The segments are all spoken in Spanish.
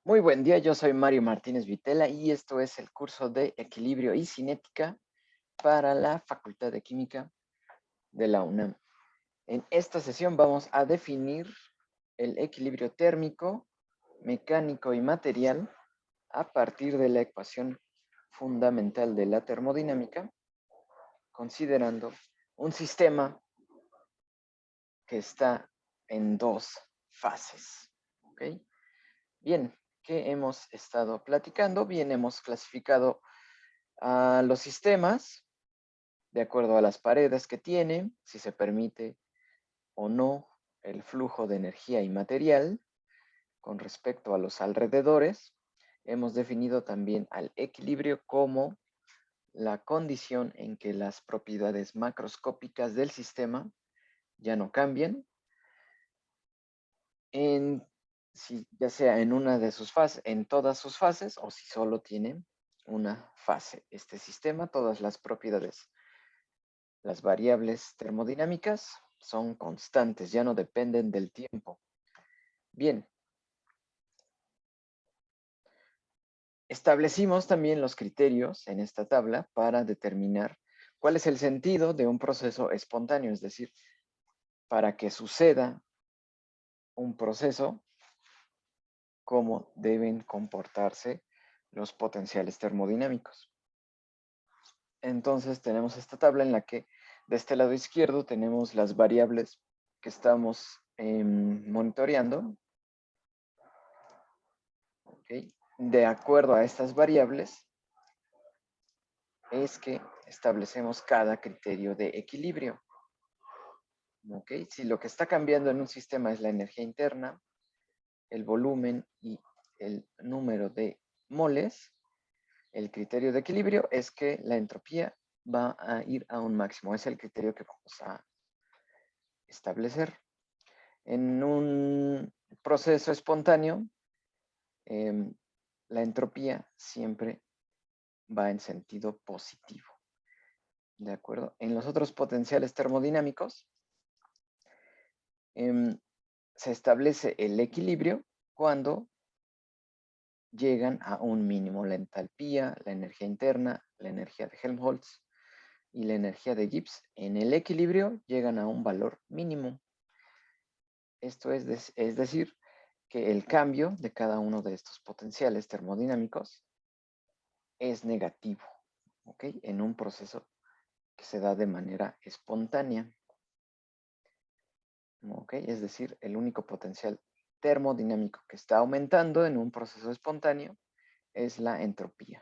Muy buen día, yo soy Mario Martínez Vitela y esto es el curso de Equilibrio y Cinética para la Facultad de Química de la UNAM. En esta sesión vamos a definir el equilibrio térmico, mecánico y material a partir de la ecuación fundamental de la termodinámica, considerando un sistema que está en dos fases. ¿Ok? Bien, ¿qué hemos estado platicando? Bien, hemos clasificado a los sistemas de acuerdo a las paredes que tiene, si se permite o no el flujo de energía y material con respecto a los alrededores. Hemos definido también al equilibrio como la condición en que las propiedades macroscópicas del sistema ya no cambian, en, ya sea en una de sus fases, en todas sus fases, o si solo tiene una fase. Este sistema, todas las propiedades, las variables termodinámicas son constantes, ya no dependen del tiempo. Bien. Establecimos también los criterios en esta tabla para determinar cuál es el sentido de un proceso espontáneo, es decir, para que suceda un proceso, cómo deben comportarse los potenciales termodinámicos. Entonces tenemos esta tabla en la que de este lado izquierdo tenemos las variables que estamos monitoreando. ¿Okay? De acuerdo a estas variables es que establecemos cada criterio de equilibrio. ¿Okay? Si lo que está cambiando en un sistema es la energía interna, el volumen y el número de moles, el criterio de equilibrio es que la entropía va a ir a un máximo. Es el criterio que vamos a establecer. En un proceso espontáneo, la entropía siempre va en sentido positivo. ¿De acuerdo? En los otros potenciales termodinámicos, se establece el equilibrio cuando llegan a un mínimo la entalpía, la energía interna, la energía de Helmholtz y la energía de Gibbs. En el equilibrio llegan a un valor mínimo. Esto es decir, que el cambio de cada uno de estos potenciales termodinámicos es negativo, ¿ok? En un proceso que se da de manera espontánea, ¿ok? Es decir, el único potencial termodinámico que está aumentando en un proceso espontáneo es la entropía.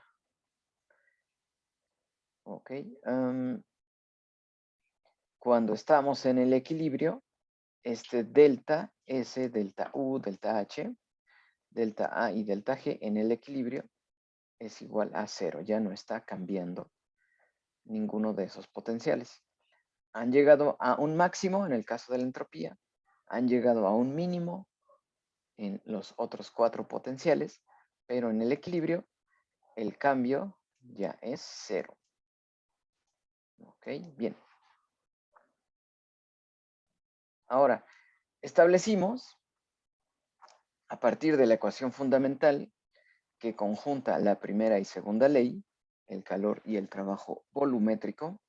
¿Ok? Cuando estamos en el equilibrio, este delta S, delta U, delta H, delta A y delta G en el equilibrio es igual a 0. Ya no está cambiando ninguno de esos potenciales. Han llegado a un máximo en el caso de la entropía, han llegado a un mínimo en los otros 4 potenciales, pero en el equilibrio el cambio ya es 0. ¿Ok? Bien. Ahora, establecimos, a partir de la ecuación fundamental que conjunta la primera y segunda ley, el calor y el trabajo volumétrico,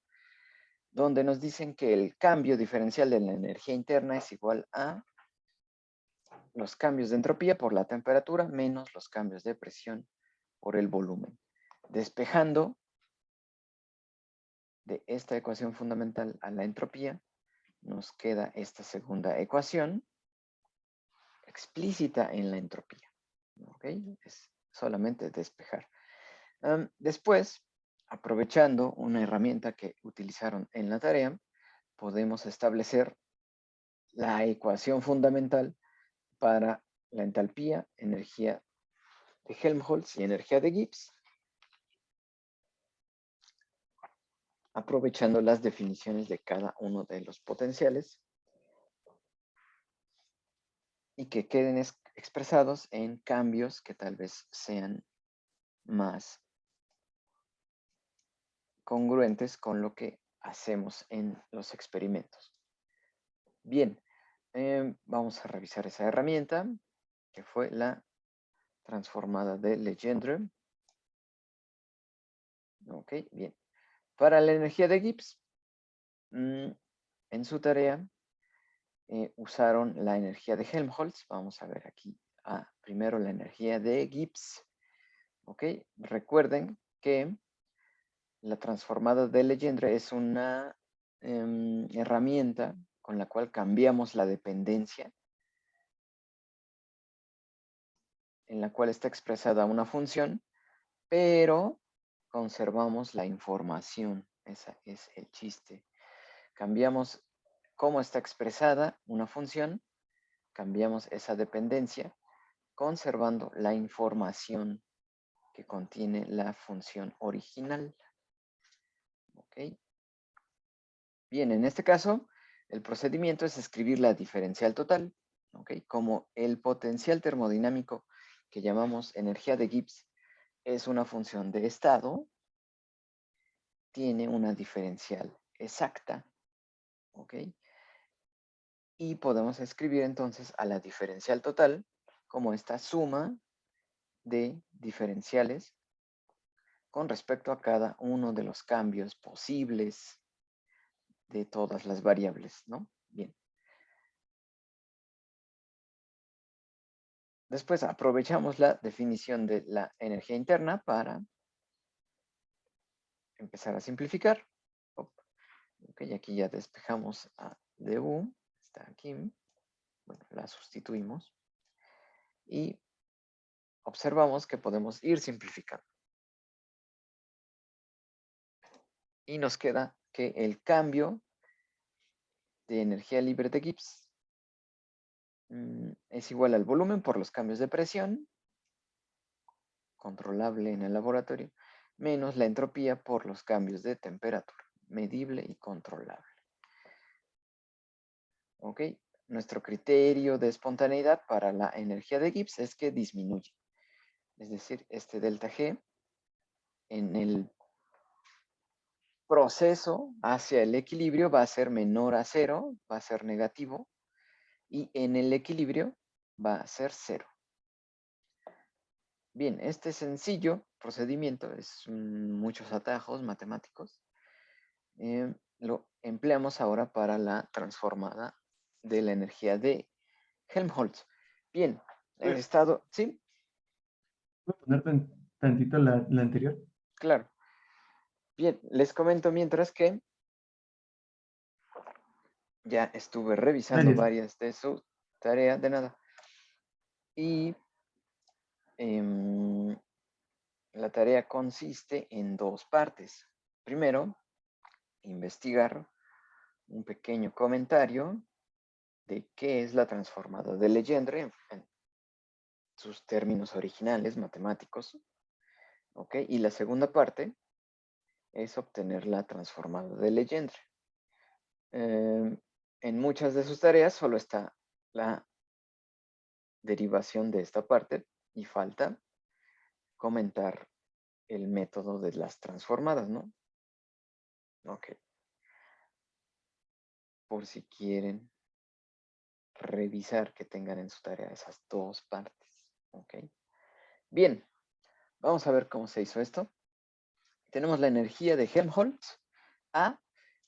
donde nos dicen que el cambio diferencial de la energía interna es igual a los cambios de entropía por la temperatura menos los cambios de presión por el volumen. Despejando de esta ecuación fundamental a la entropía, nos queda esta segunda ecuación explícita en la entropía. ¿Ok? Es solamente despejar. Después, aprovechando una herramienta que utilizaron en la tarea, podemos establecer la ecuación fundamental para la entalpía, energía de Helmholtz y energía de Gibbs, aprovechando las definiciones de cada uno de los potenciales y que queden expresados en cambios que tal vez sean más congruentes con lo que hacemos en los experimentos. Bien, vamos a revisar esa herramienta que fue la transformada de Legendre. Ok, bien. Para la energía de Gibbs, en su tarea usaron la energía de Helmholtz. Vamos a ver aquí primero la energía de Gibbs. Ok, recuerden que la transformada de Legendre es una herramienta con la cual cambiamos la dependencia en la cual está expresada una función, pero conservamos la información. Ese es el chiste. Cambiamos cómo está expresada una función, cambiamos esa dependencia, conservando la información que contiene la función original. ¿Ok? Bien, en este caso, el procedimiento es escribir la diferencial total, ¿ok? Como el potencial termodinámico que llamamos energía de Gibbs es una función de estado, tiene una diferencial exacta, ¿ok? Y podemos escribir entonces a la diferencial total como esta suma de diferenciales con respecto a cada uno de los cambios posibles de todas las variables, ¿no? Bien. Después aprovechamos la definición de la energía interna para empezar a simplificar. Ok, aquí ya despejamos a du, está aquí. Bueno, la sustituimos. Y observamos que podemos ir simplificando. Y nos queda que el cambio de energía libre de Gibbs es igual al volumen por los cambios de presión, controlable en el laboratorio, menos la entropía por los cambios de temperatura, medible y controlable. ¿Ok? Nuestro criterio de espontaneidad para la energía de Gibbs es que disminuye. Es decir, este delta G en el proceso hacia el equilibrio va a ser menor a 0, va a ser negativo, y en el equilibrio va a ser 0. Bien, este sencillo procedimiento es muchos atajos matemáticos. Lo empleamos ahora para la transformada de la energía de Helmholtz. Bien, el estado, ¿sí? ¿Puedo poner tantito la anterior? Claro. Bien, les comento mientras que ya estuve revisando Gracias. varias de sus tareas, de nada. Y la tarea consiste en dos partes. Primero, investigar un pequeño comentario de qué es la transformada de Legendre en sus términos originales matemáticos. ¿Ok? Y la segunda parte es obtener la transformada de Legendre. En muchas de sus tareas solo está la derivación de esta parte y falta comentar el método de las transformadas, ¿no? Ok. Por si quieren revisar que tengan en su tarea esas dos partes. Ok. Bien, vamos a ver cómo se hizo esto. Tenemos la energía de Helmholtz.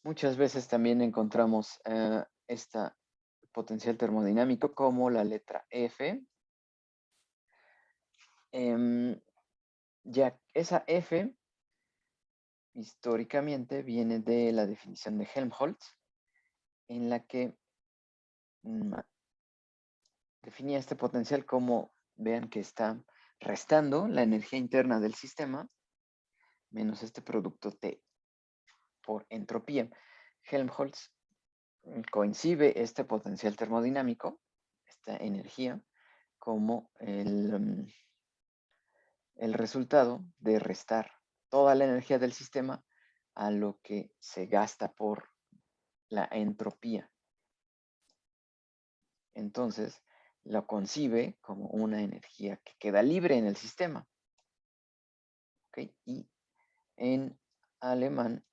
Muchas veces también encontramos esta potencial termodinámico como la letra F. Ya esa F históricamente viene de la definición de Helmholtz, en la que definía este potencial como, vean que está restando la energía interna del sistema menos este producto T por entropía. Helmholtz coincide este potencial termodinámico, esta energía, como el resultado de restar toda la energía del sistema a lo que se gasta por la entropía. Entonces, lo concibe como una energía que queda libre en el sistema. ¿Okay? Y en alemán,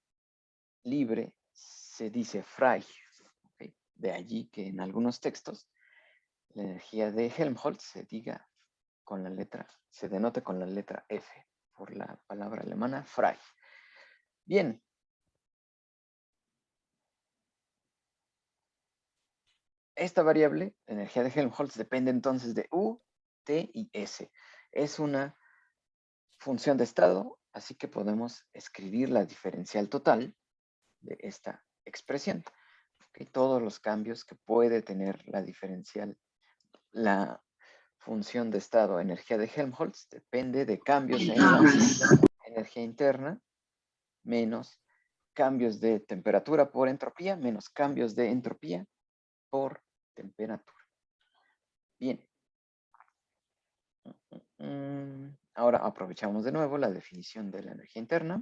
libre se dice frei. ¿Okay? De allí que en algunos textos la energía de Helmholtz se diga con la letra, se denota con la letra F, por la palabra alemana frei. Bien. Esta variable, energía de Helmholtz, depende entonces de U, T y S. Es una función de estado, así que podemos escribir la diferencial total de esta expresión. ¿Okay? Todos los cambios que puede tener la diferencial, la función de estado energía de Helmholtz, depende de cambios en la energía interna menos cambios de temperatura por entropía menos cambios de entropía por temperatura. Bien. Ahora aprovechamos de nuevo la definición de la energía interna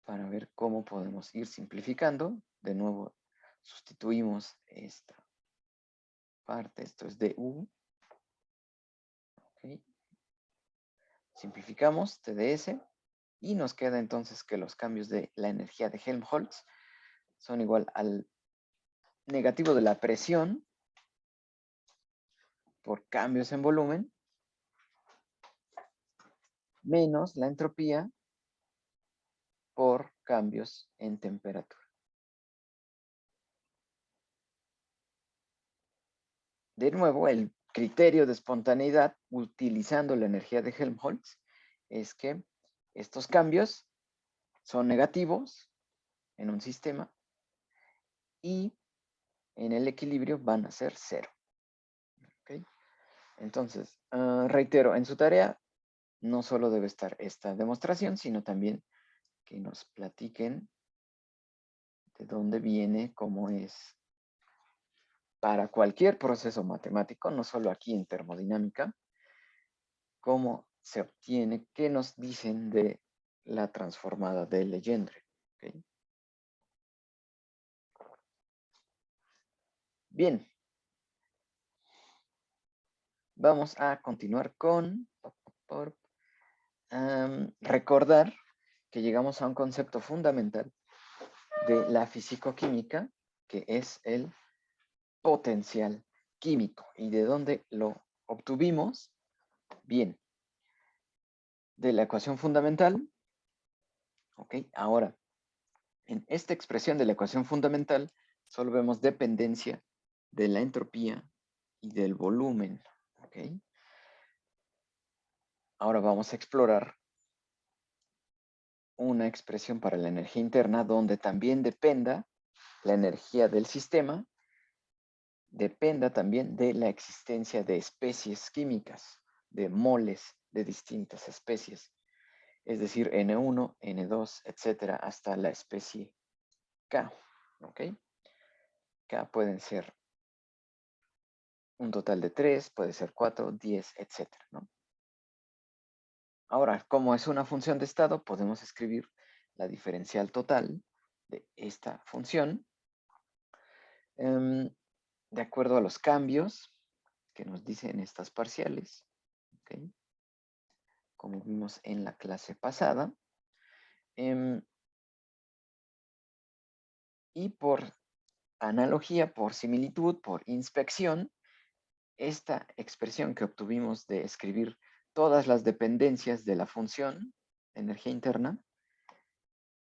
para ver cómo podemos ir simplificando. De nuevo, sustituimos esta parte, esto es du. Okay. Simplificamos TdS y nos queda entonces que los cambios de la energía de Helmholtz son igual al negativo de la presión por cambios en volumen menos la entropía por cambios en temperatura. De nuevo, el criterio de espontaneidad utilizando la energía de Helmholtz es que estos cambios son negativos en un sistema y en el equilibrio van a ser cero. ¿Okay? Entonces, reitero, en su tarea no solo debe estar esta demostración, sino también que nos platiquen de dónde viene, cómo es para cualquier proceso matemático, no solo aquí en termodinámica, cómo se obtiene, qué nos dicen de la transformada de Legendre. ¿Okay? Bien. Vamos a continuar con recordar que llegamos a un concepto fundamental de la fisicoquímica, que es el potencial químico. ¿Y de dónde lo obtuvimos? Bien, de la ecuación fundamental. Ok, ahora, en esta expresión de la ecuación fundamental, solo vemos dependencia de la entropía y del volumen. Ok. Ahora vamos a explorar una expresión para la energía interna donde también dependa la energía del sistema, dependa también de la existencia de especies químicas, de moles de distintas especies, es decir, N1, N2, etcétera, hasta la especie K. ¿Ok? K pueden ser un total de 3, puede ser 4, 10, etcétera, ¿no? Ahora, como es una función de estado, podemos escribir la diferencial total de esta función de acuerdo a los cambios que nos dicen estas parciales, ¿okay? Como vimos en la clase pasada. Y por analogía, por similitud, por inspección, esta expresión que obtuvimos de escribir todas las dependencias de la función energía interna,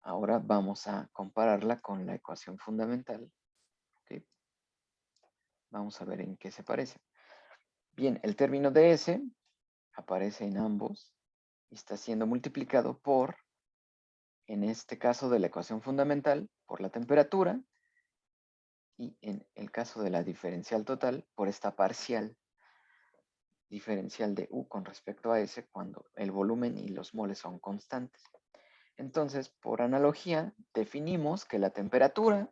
ahora vamos a compararla con la ecuación fundamental. ¿Okay? Vamos a ver en qué se parece. Bien, el término de S aparece en ambos y está siendo multiplicado por, en este caso de la ecuación fundamental, por la temperatura, y en el caso de la diferencial total, por esta parcial diferencial de U con respecto a S cuando el volumen y los moles son constantes. Entonces, por analogía, definimos que la temperatura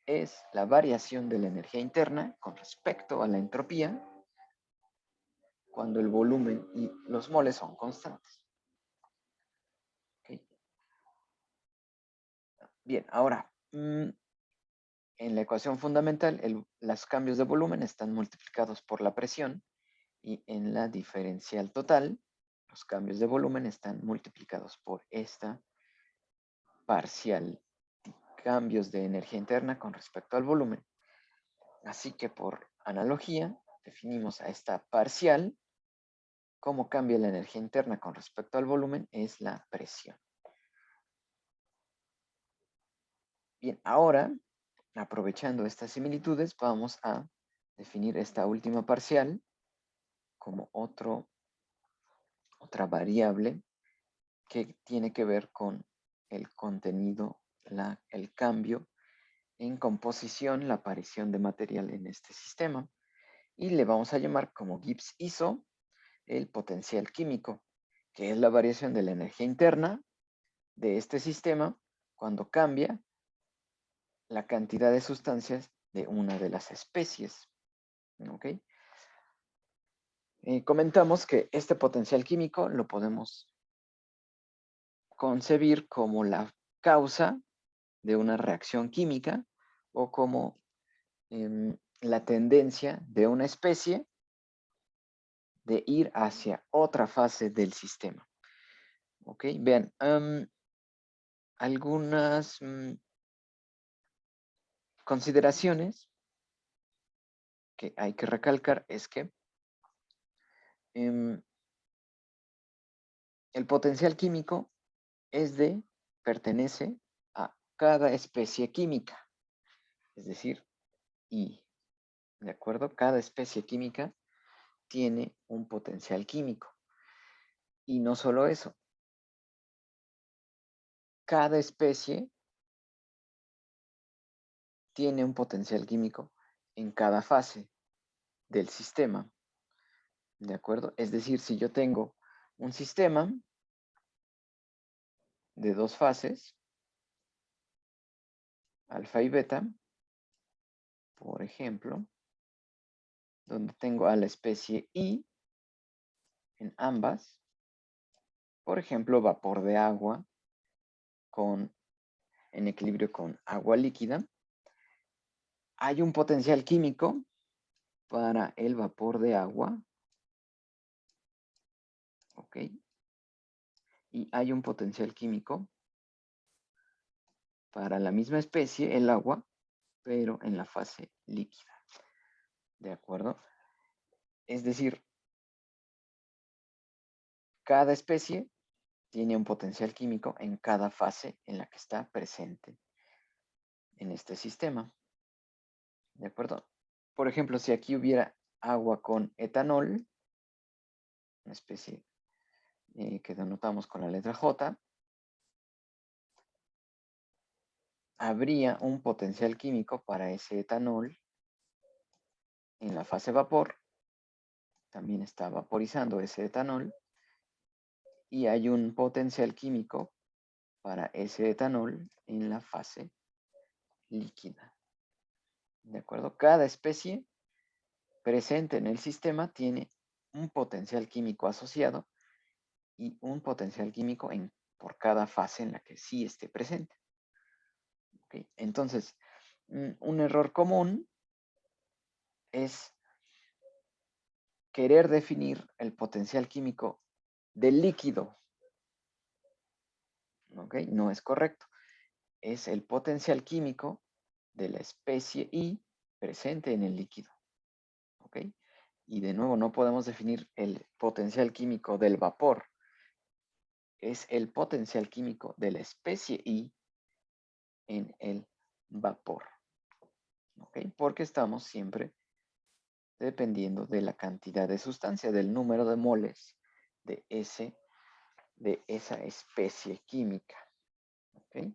es la variación de la energía interna con respecto a la entropía cuando el volumen y los moles son constantes. ¿Okay? Bien, ahora, en la ecuación fundamental, los cambios de volumen están multiplicados por la presión y en la diferencial total, los cambios de volumen están multiplicados por esta parcial, cambios de energía interna con respecto al volumen. Así que por analogía, definimos a esta parcial, cómo cambia la energía interna con respecto al volumen, es la presión. Bien, ahora, aprovechando estas similitudes, vamos a definir esta última parcial como otra variable que tiene que ver con el contenido, el cambio en composición, la aparición de material en este sistema. Y le vamos a llamar como Gibbs ISO el potencial químico, que es la variación de la energía interna de este sistema cuando cambia la cantidad de sustancias de una de las especies. ¿Ok? Comentamos que este potencial químico lo podemos concebir como la causa de una reacción química o como la tendencia de una especie de ir hacia otra fase del sistema. Ok, vean, algunas consideraciones que hay que recalcar es que el potencial químico pertenece a cada especie química, es decir, y, ¿de acuerdo? Cada especie química tiene un potencial químico. Y no solo eso, cada especie tiene un potencial químico en cada fase del sistema, ¿de acuerdo? Es decir, si yo tengo un sistema de dos fases, alfa y beta, por ejemplo, donde tengo a la especie I en ambas, por ejemplo, vapor de agua en equilibrio con agua líquida, hay un potencial químico para el vapor de agua, ¿ok? Y hay un potencial químico para la misma especie, el agua, pero en la fase líquida, ¿de acuerdo? Es decir, cada especie tiene un potencial químico en cada fase en la que está presente en este sistema, ¿de acuerdo? Por ejemplo, si aquí hubiera agua con etanol, una especie que denotamos con la letra J, habría un potencial químico para ese etanol en la fase vapor, también está vaporizando ese etanol, y hay un potencial químico para ese etanol en la fase líquida. ¿De acuerdo? Cada especie presente en el sistema tiene un potencial químico asociado y un potencial químico por cada fase en la que sí esté presente. ¿Okay? Entonces, un error común es querer definir el potencial químico del líquido. ¿Ok? No es correcto. Es el potencial químico de la especie I presente en el líquido. ¿Ok? Y de nuevo, no podemos definir el potencial químico del vapor. Es el potencial químico de la especie I en el vapor. ¿Ok? Porque estamos siempre dependiendo de la cantidad de sustancia, del número de moles de esa especie química. ¿Ok?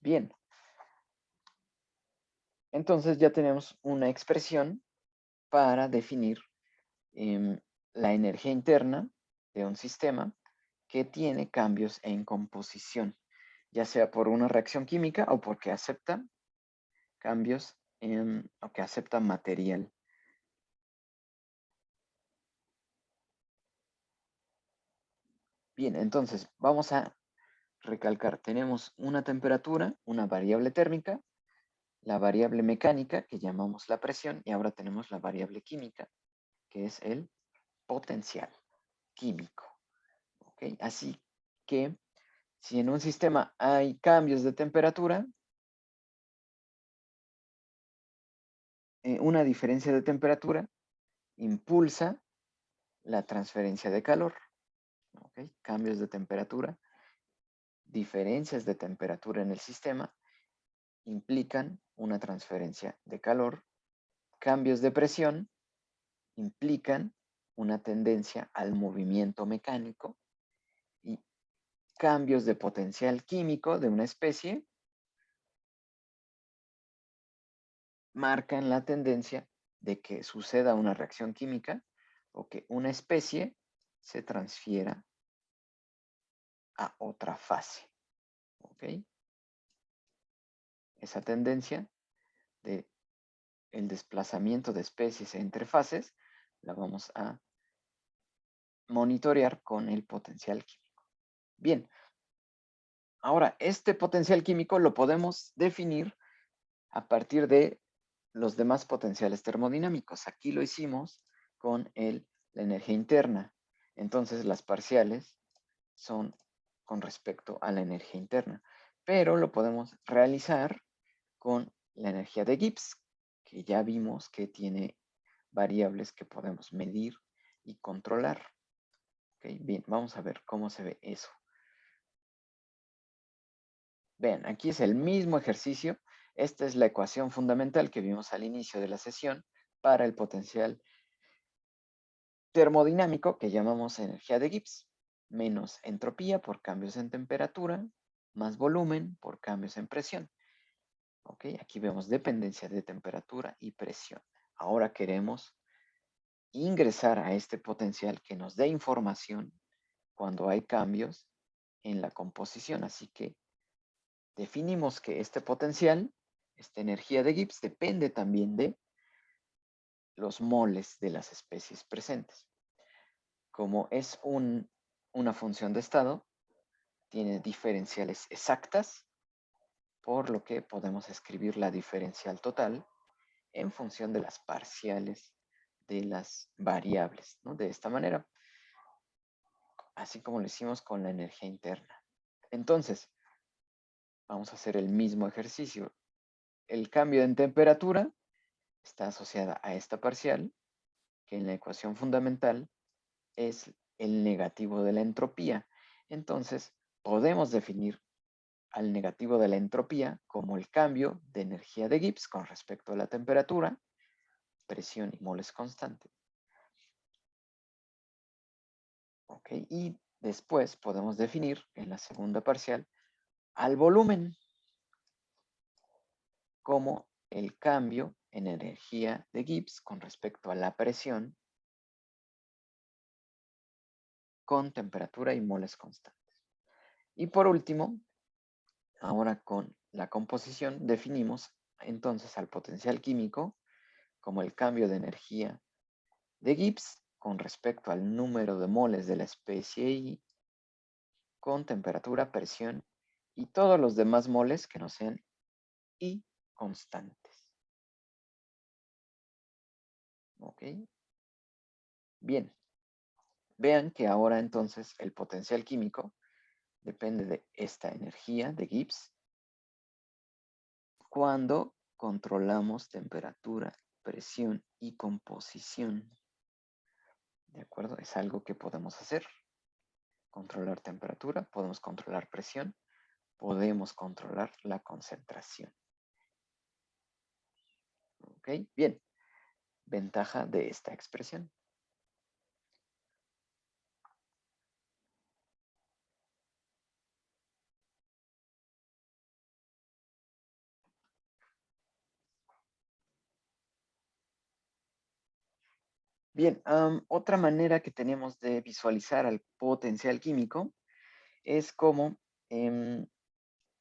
Bien. Entonces ya tenemos una expresión para definir la energía interna de un sistema que tiene cambios en composición, ya sea por una reacción química o porque acepta cambios o que acepta material. Bien, entonces vamos a recalcar, tenemos una temperatura, una variable térmica, la variable mecánica que llamamos la presión y ahora tenemos la variable química que es el potencial químico. ¿Ok? Así que Si en un sistema hay cambios de temperatura, una diferencia de temperatura impulsa la transferencia de calor. ¿Ok? Cambios de temperatura, diferencias de temperatura en el sistema implican una transferencia de calor. Cambios de presión implican una tendencia al movimiento mecánico, y cambios de potencial químico de una especie marcan la tendencia de que suceda una reacción química o que una especie se transfiera a otra fase. ¿Ok? Esa tendencia de el desplazamiento de especies entre fases la vamos a monitorear con el potencial químico. Bien, ahora este potencial químico lo podemos definir a partir de los demás potenciales termodinámicos. Aquí lo hicimos con la energía interna. Entonces las parciales son con respecto a la energía interna, pero lo podemos realizar con la energía de Gibbs, que ya vimos que tiene variables que podemos medir y controlar. Okay, bien, vamos a ver cómo se ve eso. Vean, aquí es el mismo ejercicio. Esta es la ecuación fundamental que vimos al inicio de la sesión para el potencial termodinámico que llamamos energía de Gibbs, menos entropía por cambios en temperatura, más volumen por cambios en presión. ¿Ok? Aquí vemos dependencia de temperatura y presión. Ahora queremos ingresar a este potencial que nos dé información cuando hay cambios en la composición. Así que definimos que este potencial, esta energía de Gibbs, depende también de los moles de las especies presentes. Como es una función de estado, tiene diferenciales exactas, por lo que podemos escribir la diferencial total en función de las parciales de las variables, ¿no? De esta manera, así como lo hicimos con la energía interna. Entonces, vamos a hacer el mismo ejercicio. El cambio en temperatura está asociada a esta parcial, que en la ecuación fundamental es el negativo de la entropía. Entonces, podemos definir al negativo de la entropía como el cambio de energía de Gibbs con respecto a la temperatura, presión y moles constantes. ¿Ok? Y después podemos definir en la segunda parcial al volumen como el cambio en energía de Gibbs con respecto a la presión con temperatura y moles constantes. Y por último, ahora con la composición definimos entonces al potencial químico como el cambio de energía de Gibbs con respecto al número de moles de la especie I con temperatura, presión y todos los demás moles que no sean I constantes. ¿Ok? Bien. Vean que ahora entonces el potencial químico depende de esta energía de Gibbs cuando controlamos temperatura, presión y composición. ¿De acuerdo? Es algo que podemos hacer. Controlar temperatura, podemos controlar presión, podemos controlar la concentración. ¿Ok? Bien. Ventaja de esta expresión. Bien, otra manera que tenemos de visualizar al potencial químico es como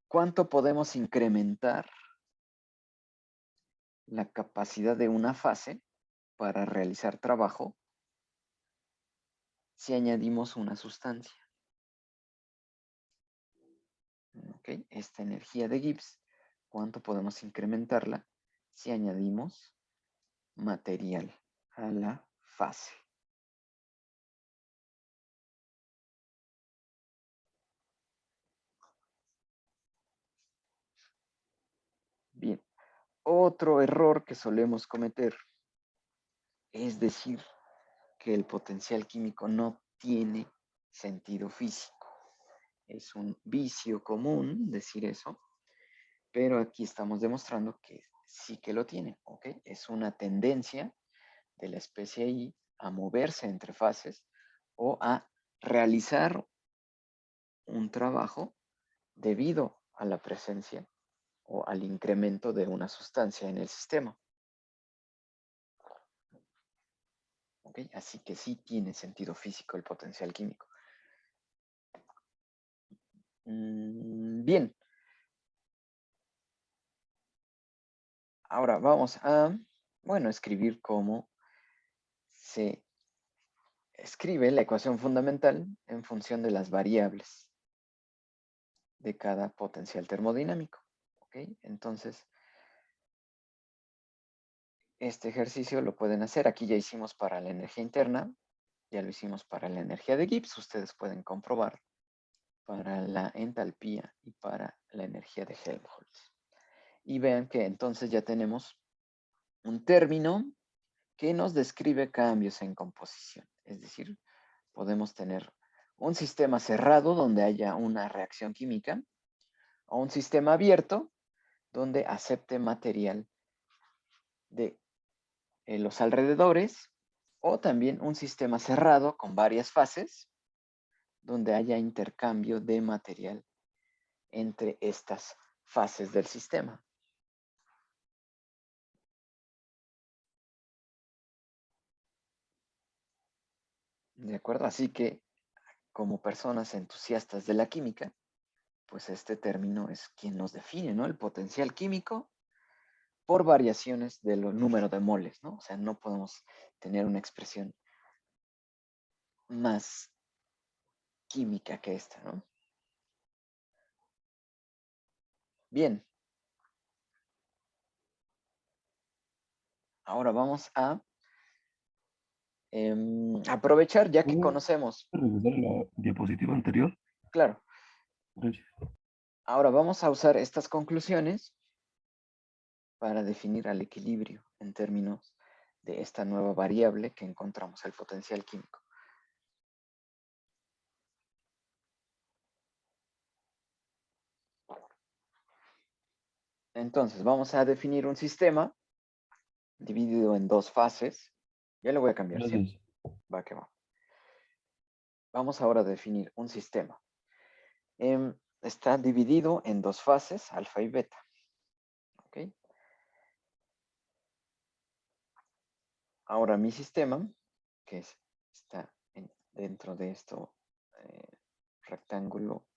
cuánto podemos incrementar la capacidad de una fase para realizar trabajo si añadimos una sustancia. ¿Ok? Esta energía de Gibbs, ¿cuánto podemos incrementarla si añadimos material a la fase? Otro error que solemos cometer es decir que el potencial químico no tiene sentido físico. Es un vicio común decir eso, pero aquí estamos demostrando que sí que lo tiene, ¿ok? Es una tendencia de la especie I a moverse entre fases o a realizar un trabajo debido a la presencia o al incremento de una sustancia en el sistema. ¿Ok? Así que sí tiene sentido físico el potencial químico. Bien. Ahora vamos a, bueno, escribir cómo se escribe la ecuación fundamental en función de las variables de cada potencial termodinámico. ¿Ok? Entonces, este ejercicio lo pueden hacer. Aquí ya hicimos para la energía interna, ya lo hicimos para la energía de Gibbs. Ustedes pueden comprobar para la entalpía y para la energía de Helmholtz. Y vean que entonces ya tenemos un término que nos describe cambios en composición. Es decir, podemos tener un sistema cerrado donde haya una reacción química o un sistema abierto donde acepte material de los alrededores, o también un sistema cerrado con varias fases donde haya intercambio de material entre estas fases del sistema. ¿De acuerdo? Así que, como personas entusiastas de la química, pues este término es quien nos define, ¿no? El potencial químico por variaciones del número de moles, ¿no? O sea, no podemos tener una expresión más química que esta, ¿no? Bien. Ahora vamos a aprovechar ya que ¿Puedo conocemos. regresar a la diapositiva anterior? Claro. Gracias. Ahora vamos a usar estas conclusiones para definir al equilibrio en términos de esta nueva variable que encontramos, el potencial químico. Entonces, vamos a definir un sistema dividido en dos fases. Ya lo voy a cambiar, ¿sí? Gracias. Va que va. Vamos ahora a definir un sistema. Está dividido en dos fases, alfa y beta. ¿Ok? Ahora mi sistema, que está dentro de esto rectángulo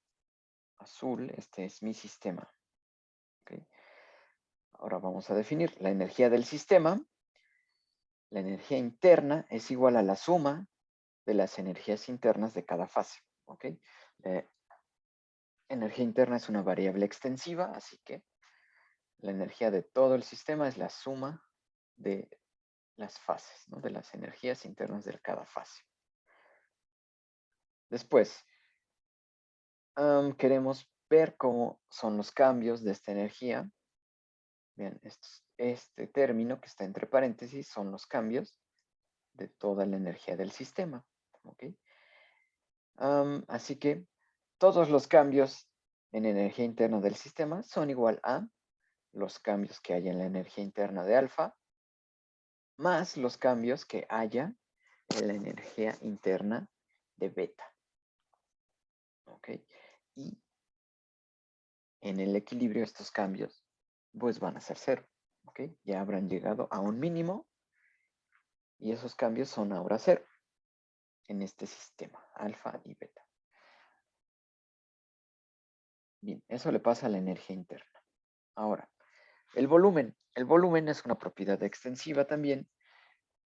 azul, este es mi sistema. ¿Ok? Ahora vamos a definir la energía del sistema. La energía interna es igual a la suma de las energías internas de cada fase. ¿Ok? La energía interna es una variable extensiva, así que la energía de todo el sistema es la suma de las fases, ¿no? De las energías internas de cada fase. Después, queremos ver cómo son los cambios de esta energía. Bien, este término que está entre paréntesis son los cambios de toda la energía del sistema. ¿Ok? Así que todos los cambios en energía interna del sistema son igual a los cambios que haya en la energía interna de alfa más los cambios que haya en la energía interna de beta. ¿Ok? Y en el equilibrio estos cambios pues van a ser cero. ¿Ok? Ya habrán llegado a un mínimo y esos cambios son ahora cero en este sistema, alfa y beta. Bien, eso le pasa a la energía interna. Ahora, el volumen. El volumen es una propiedad extensiva también.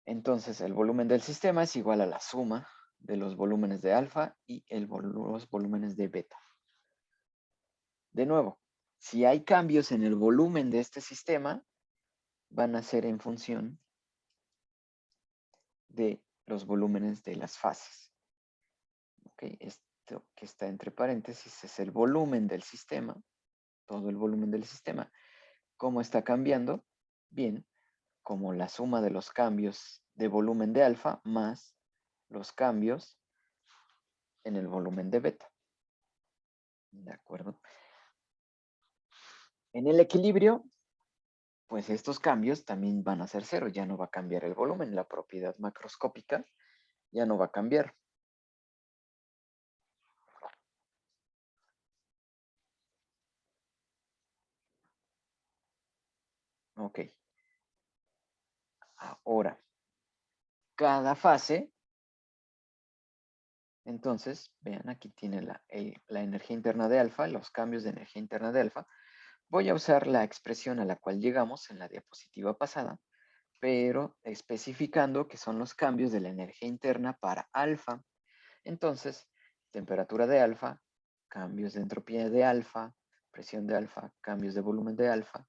Entonces, el volumen del sistema es igual a la suma de los volúmenes de alfa y los volúmenes de beta. De nuevo, si hay cambios en el volumen de este sistema, van a ser en función de los volúmenes de las fases. ¿Ok? Esto que está entre paréntesis es el volumen del sistema, todo el volumen del sistema. ¿Cómo está cambiando? Bien, como la suma de los cambios de volumen de alfa más los cambios en el volumen de beta. ¿De acuerdo? En el equilibrio, pues estos cambios también van a ser cero. Ya no va a cambiar el volumen. La propiedad macroscópica ya no va a cambiar. Ok. Ahora, cada fase, entonces, vean, aquí tiene la energía interna de alfa, los cambios de energía interna de alfa. Voy a usar la expresión a la cual llegamos en la diapositiva pasada, pero especificando que son los cambios de la energía interna para alfa. Entonces, temperatura de alfa, cambios de entropía de alfa, presión de alfa, cambios de volumen de alfa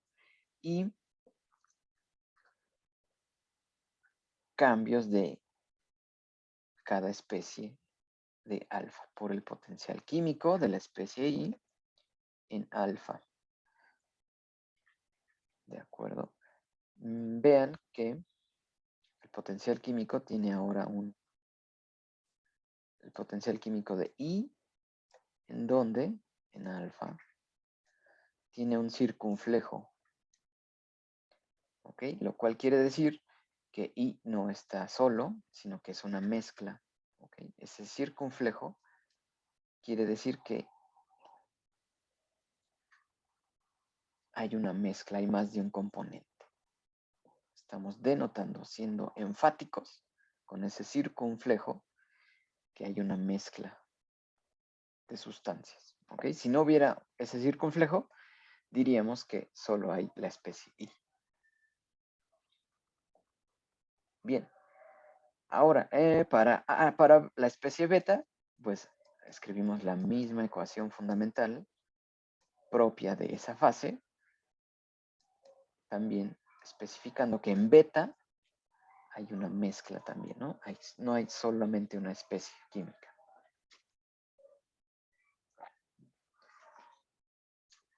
y cambios de cada especie de alfa por el potencial químico de la especie I en alfa. ¿De acuerdo? Vean que el potencial químico tiene ahora el potencial químico de I, en donde, en alfa, tiene un circunflejo. ¿Ok? Lo cual quiere decir que I no está solo, sino que es una mezcla. ¿Ok? Ese circunflejo quiere decir que hay una mezcla, hay más de un componente. Estamos denotando, siendo enfáticos con ese circunflejo, que hay una mezcla de sustancias. ¿Ok? Si no hubiera ese circunflejo, diríamos que solo hay la especie I. Bien. Ahora, para la especie beta, pues escribimos la misma ecuación fundamental propia de esa fase, también especificando que en beta hay una mezcla también, ¿no? No hay solamente una especie química.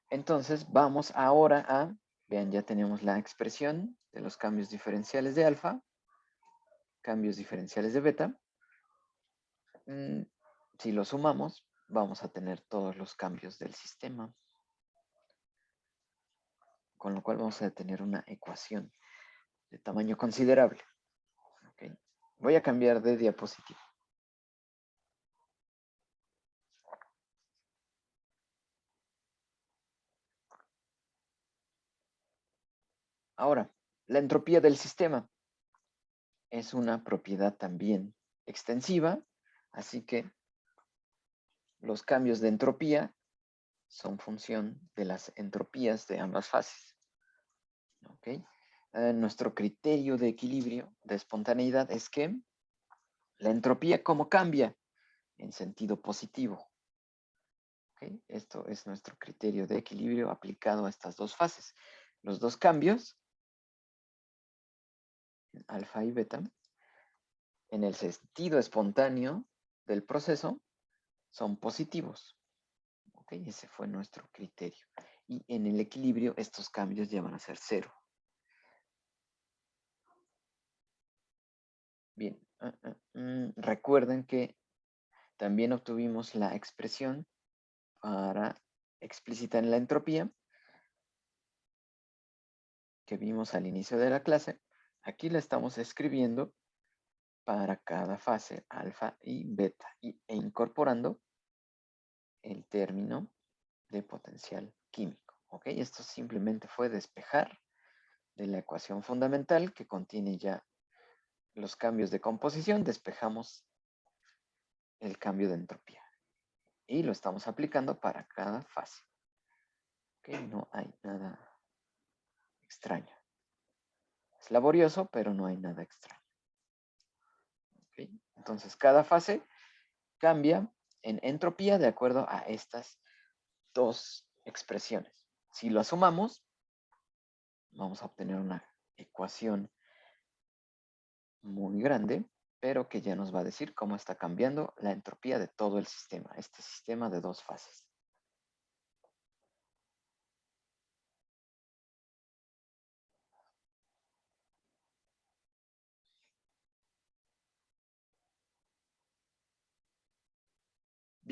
Entonces, vamos ahora vean, ya tenemos la expresión de los cambios diferenciales de alfa, cambios diferenciales de beta. Si lo sumamos, vamos a tener todos los cambios del sistema, con lo cual vamos a tener una ecuación de tamaño considerable. Okay. Voy a cambiar de diapositiva. Ahora, la entropía del sistema es una propiedad también extensiva, así que los cambios de entropía son función de las entropías de ambas fases. Okay. Nuestro criterio de equilibrio, de espontaneidad, es que la entropía, ¿cómo cambia? En sentido positivo. ¿Okay? Esto es nuestro criterio de equilibrio aplicado a estas dos fases. Los dos cambios, alfa y beta, en el sentido espontáneo del proceso, son positivos. ¿Okay? Ese fue nuestro criterio. Y en el equilibrio, estos cambios ya van a ser cero. Bien, recuerden que también obtuvimos la expresión para explicitar la entropía que vimos al inicio de la clase. Aquí la estamos escribiendo para cada fase, alfa y beta, e incorporando el término de potencial químico. ¿Ok? Esto simplemente fue despejar de la ecuación fundamental que contiene ya los cambios de composición, despejamos el cambio de entropía. Y lo estamos aplicando para cada fase. ¿Ok? No hay nada extraño. Es laborioso, pero no hay nada extraño. ¿Ok? Entonces, cada fase cambia en entropía de acuerdo a estas dos expresiones. Si lo sumamos, vamos a obtener una ecuación muy grande, pero que ya nos va a decir cómo está cambiando la entropía de todo el sistema, este sistema de dos fases.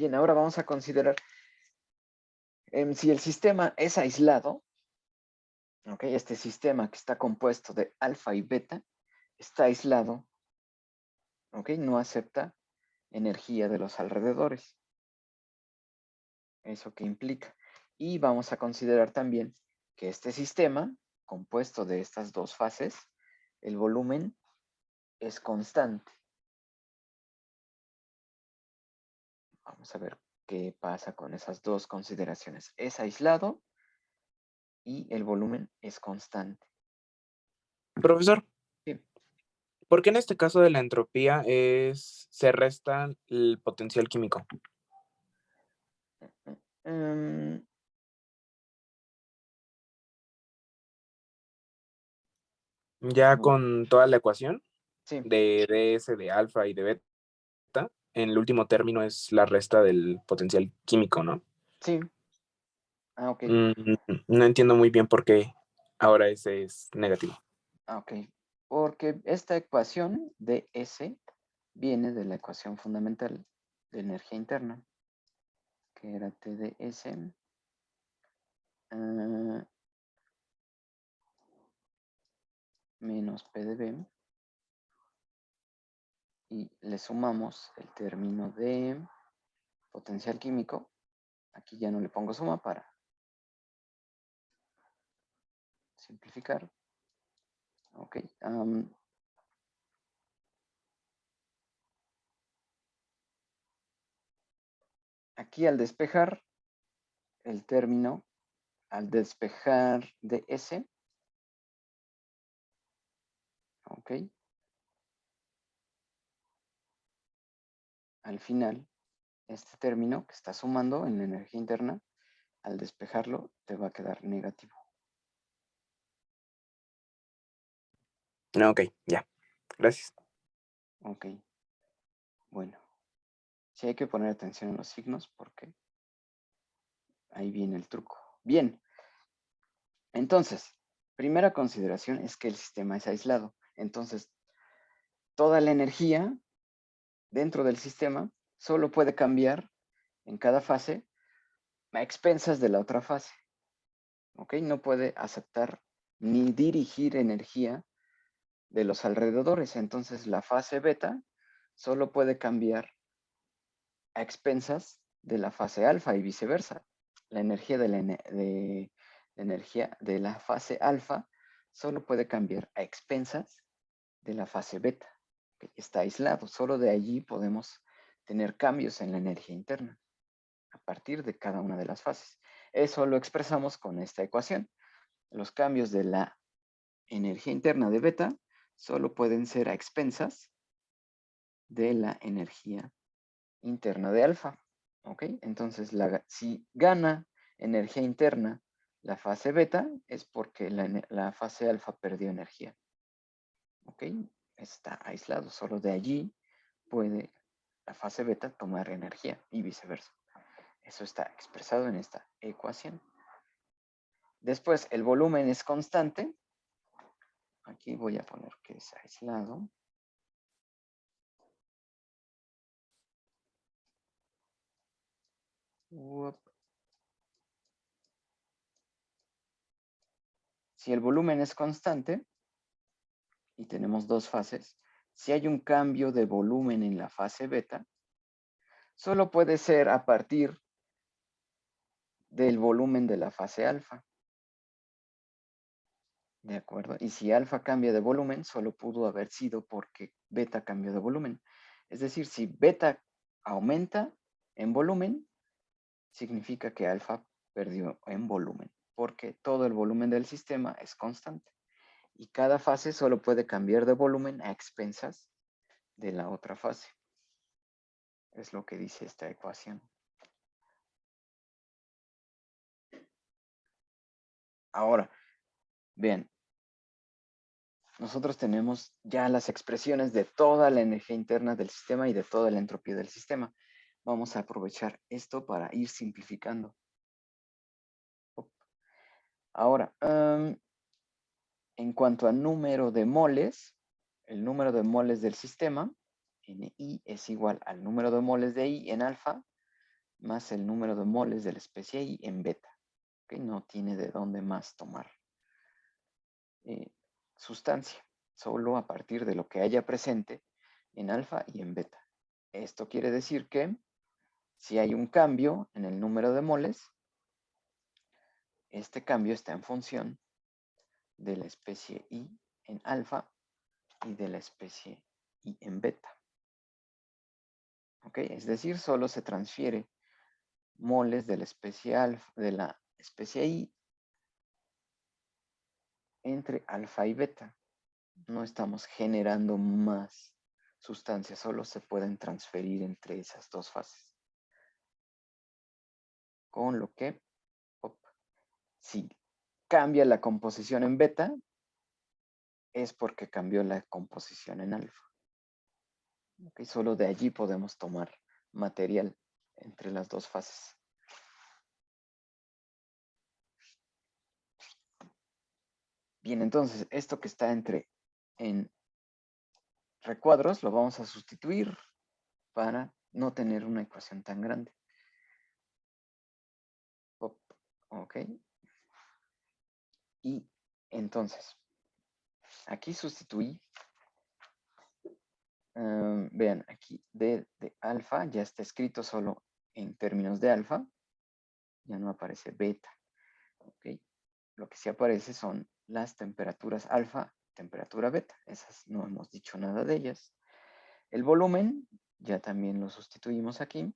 Bien, ahora vamos a considerar si el sistema es aislado, ¿ok? Este sistema que está compuesto de alfa y beta está aislado, ¿ok? No acepta energía de los alrededores. ¿Eso qué implica? Y vamos a considerar también que este sistema, compuesto de estas dos fases, el volumen es constante. Vamos a ver qué pasa con esas dos consideraciones. Es aislado y el volumen es constante. Profesor, Sí. ¿por qué en este caso de la entropía se resta el potencial químico? Mm, Ya bueno, con toda la ecuación sí, de ds, de alfa y de beta, en el último término es la resta del potencial químico, ¿no? sí. Ah, ok. Mm, no entiendo muy bien por qué ahora ese es negativo. Ah, ok. Porque esta ecuación de S viene de la ecuación fundamental de energía interna, que era TdS menos PdB, y le sumamos el término de potencial químico. Aquí ya no le pongo suma para simplificar. Ok. Aquí al despejar el término, al despejar de S, ok, al final, este término que está sumando en la energía interna, al despejarlo, te va a quedar negativo. Ok, ya. Gracias. Ok, bueno. Sí hay que poner atención en los signos porque ahí viene el truco. Bien, entonces, primera consideración es que el sistema es aislado. Entonces, toda la energía dentro del sistema solo puede cambiar en cada fase a expensas de la otra fase. ¿Ok? No puede aceptar ni dirigir energía de los alrededores. Entonces, la fase beta solo puede cambiar a expensas de la fase alfa y viceversa. La energía energía de la fase alfa solo puede cambiar a expensas de la fase beta, que está aislado. Solo de allí podemos tener cambios en la energía interna a partir de cada una de las fases. Eso lo expresamos con esta ecuación. Los cambios de la energía interna de beta solo pueden ser a expensas de la energía interna de alfa. ¿Ok? Entonces, si gana energía interna la fase beta, es porque la fase alfa perdió energía. ¿Ok? Está aislado. Solo de allí puede la fase beta tomar energía y viceversa. Eso está expresado en esta ecuación. Después, el volumen es constante. Aquí voy a poner que es aislado. Si el volumen es constante y tenemos dos fases, si hay un cambio de volumen en la fase beta, solo puede ser a partir del volumen de la fase alfa. ¿De acuerdo? Y si alfa cambia de volumen, solo pudo haber sido porque beta cambió de volumen. Es decir, si beta aumenta en volumen, significa que alfa perdió en volumen, porque todo el volumen del sistema es constante. Y cada fase solo puede cambiar de volumen a expensas de la otra fase. Es lo que dice esta ecuación. Ahora, bien, nosotros tenemos ya las expresiones de toda la energía interna del sistema y de toda la entropía del sistema. Vamos a aprovechar esto para ir simplificando. Ahora, en cuanto a número de moles, el número de moles del sistema, Ni es igual al número de moles de I en alfa más el número de moles de la especie I en beta. ¿Okay? No tiene de dónde más tomar sustancia, solo a partir de lo que haya presente en alfa y en beta. Esto quiere decir que si hay un cambio en el número de moles, este cambio está en función de la especie I en alfa y de la especie I en beta. ¿Ok? Es decir, solo se transfiere moles de la especie alfa, de la especie I entre alfa y beta. No estamos generando más sustancias, solo se pueden transferir entre esas dos fases. Con lo que, si cambia la composición en beta, es porque cambió la composición en alfa. ¿Okay? Solo de allí podemos tomar material entre las dos fases. Bien, entonces, esto que está en recuadros lo vamos a sustituir para no tener una ecuación tan grande. Ok. Y entonces, aquí sustituí, vean, aquí D de alfa ya está escrito solo en términos de alfa, ya no aparece beta. Ok. Lo que sí aparece son las temperaturas alfa, temperatura beta, esas no hemos dicho nada de ellas. El volumen ya también lo sustituimos aquí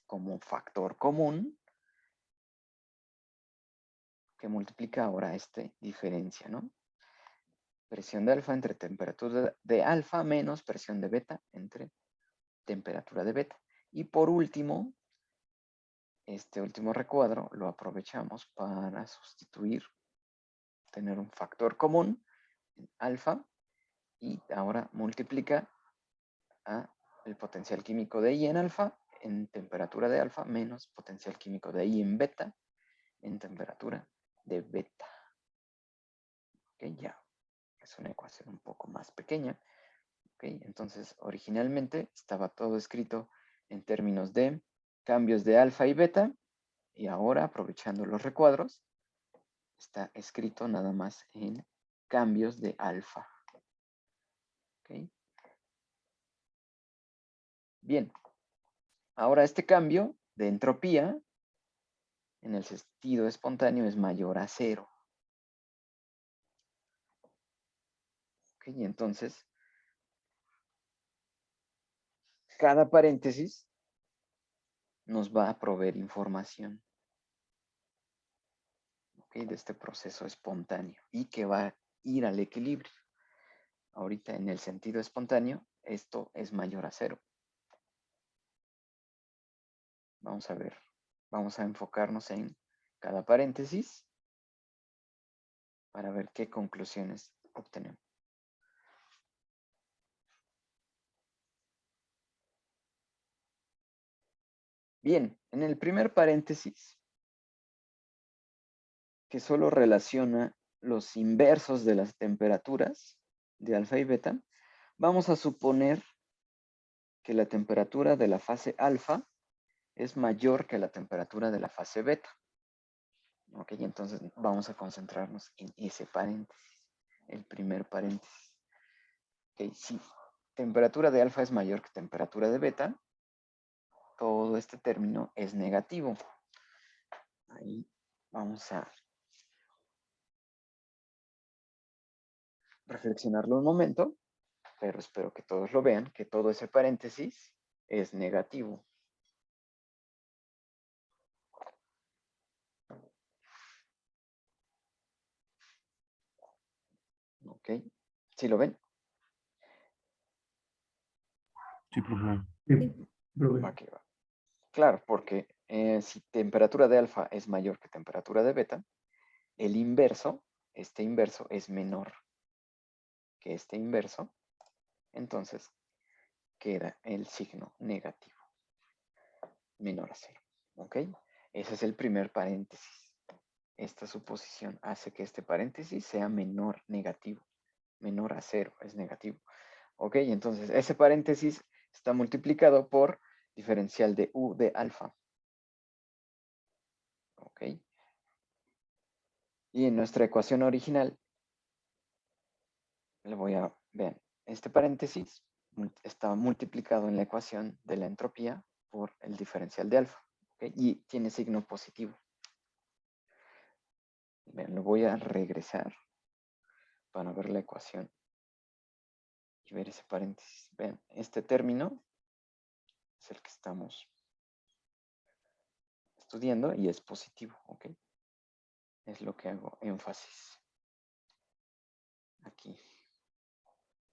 como factor común que multiplica ahora diferencia, ¿no? Presión de alfa entre temperatura de alfa menos presión de beta entre temperatura de beta. Y por último, este último recuadro lo aprovechamos para sustituir, tener un factor común en alfa y ahora multiplica a el potencial químico de I en alfa en temperatura de alfa menos potencial químico de I en beta en temperatura de beta. Ok, ya es una ecuación un poco más pequeña. Ok, entonces originalmente estaba todo escrito en términos de cambios de alfa y beta y ahora aprovechando los recuadros está escrito nada más en cambios de alfa. Ok. Bien, ahora este cambio de entropía en el sentido espontáneo es mayor a 0. Ok, y entonces cada paréntesis nos va a proveer información, ¿okay? De este proceso espontáneo y que va a ir al equilibrio. Ahorita en el sentido espontáneo, esto es mayor a 0. Vamos a ver, vamos a enfocarnos en cada paréntesis para ver qué conclusiones obtenemos. Bien, en el primer paréntesis, que solo relaciona los inversos de las temperaturas de alfa y beta, vamos a suponer que la temperatura de la fase alfa es mayor que la temperatura de la fase beta. Ok, entonces vamos a concentrarnos en ese paréntesis, el primer paréntesis. Ok, si temperatura de alfa es mayor que temperatura de beta, todo este término es negativo. Ahí vamos a reflexionarlo un momento, pero espero que todos lo vean, que todo ese paréntesis es negativo. ¿Ok? ¿Sí lo ven? Sí, profe. Sí, profe. Va que va. Claro, porque si temperatura de alfa es mayor que temperatura de beta, el inverso, este inverso es menor que este inverso, entonces queda el signo negativo, menor a 0. ¿Ok? Ese es el primer paréntesis. Esta suposición hace que este paréntesis sea menor negativo. Menor a 0 es negativo. ¿Ok? Entonces ese paréntesis está multiplicado por diferencial de U de alfa. ¿Ok? Y en nuestra ecuación original, le voy a ver, este paréntesis está multiplicado en la ecuación de la entropía por el diferencial de alfa. ¿Ok? Y tiene signo positivo. Bien, lo voy a regresar para ver la ecuación y ver ese paréntesis. Ven, este término es el que estamos estudiando y es positivo, ¿ok? Es lo que hago énfasis aquí.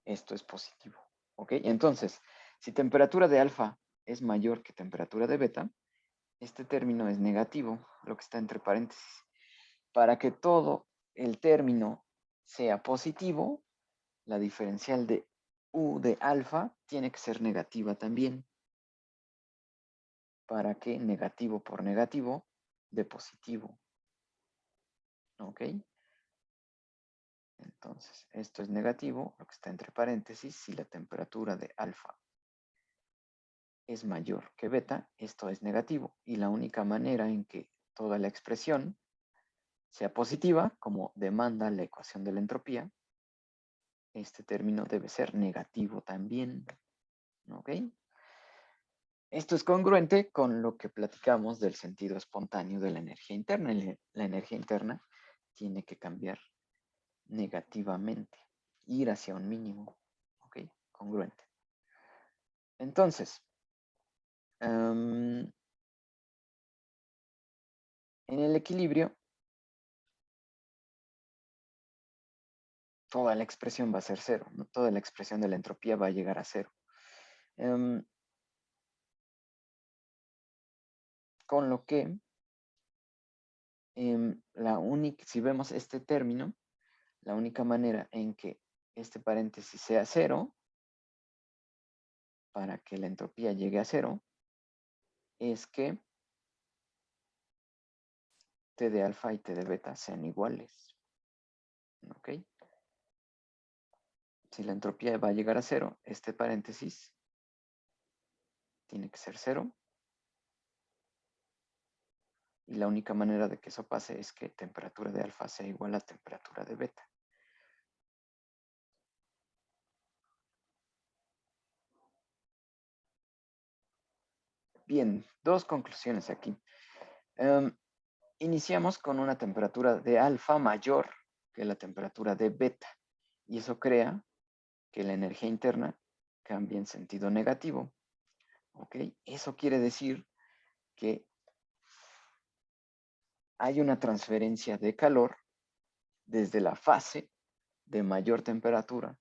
Esto es positivo, ¿ok? Entonces, si temperatura de alfa es mayor que temperatura de beta, este término es negativo, lo que está entre paréntesis. Para que todo el término sea positivo, la diferencial de U de alfa tiene que ser negativa también. Para que negativo por negativo dé positivo. ¿Ok? Entonces, esto es negativo, lo que está entre paréntesis, si la temperatura de alfa es mayor que beta, esto es negativo. Y la única manera en que toda la expresión sea positiva, como demanda la ecuación de la entropía, este término debe ser negativo también. ¿Ok? Esto es congruente con lo que platicamos del sentido espontáneo de la energía interna. La energía interna tiene que cambiar negativamente, ir hacia un mínimo. ¿Ok? Congruente. Entonces, en el equilibrio, toda la expresión va a ser cero, ¿no? Toda la expresión de la entropía va a llegar a cero. Con lo que, si vemos este término, la única manera en que este paréntesis sea cero, para que la entropía llegue a cero, es que T de alfa y T de beta sean iguales. ¿Ok? Si la entropía va a llegar a cero, este paréntesis tiene que ser cero. Y la única manera de que eso pase es que temperatura de alfa sea igual a temperatura de beta. Bien, dos conclusiones aquí. Iniciamos con una temperatura de alfa mayor que la temperatura de beta. Y eso crea que la energía interna cambie en sentido negativo. ¿Ok? Eso quiere decir que hay una transferencia de calor desde la fase de mayor temperatura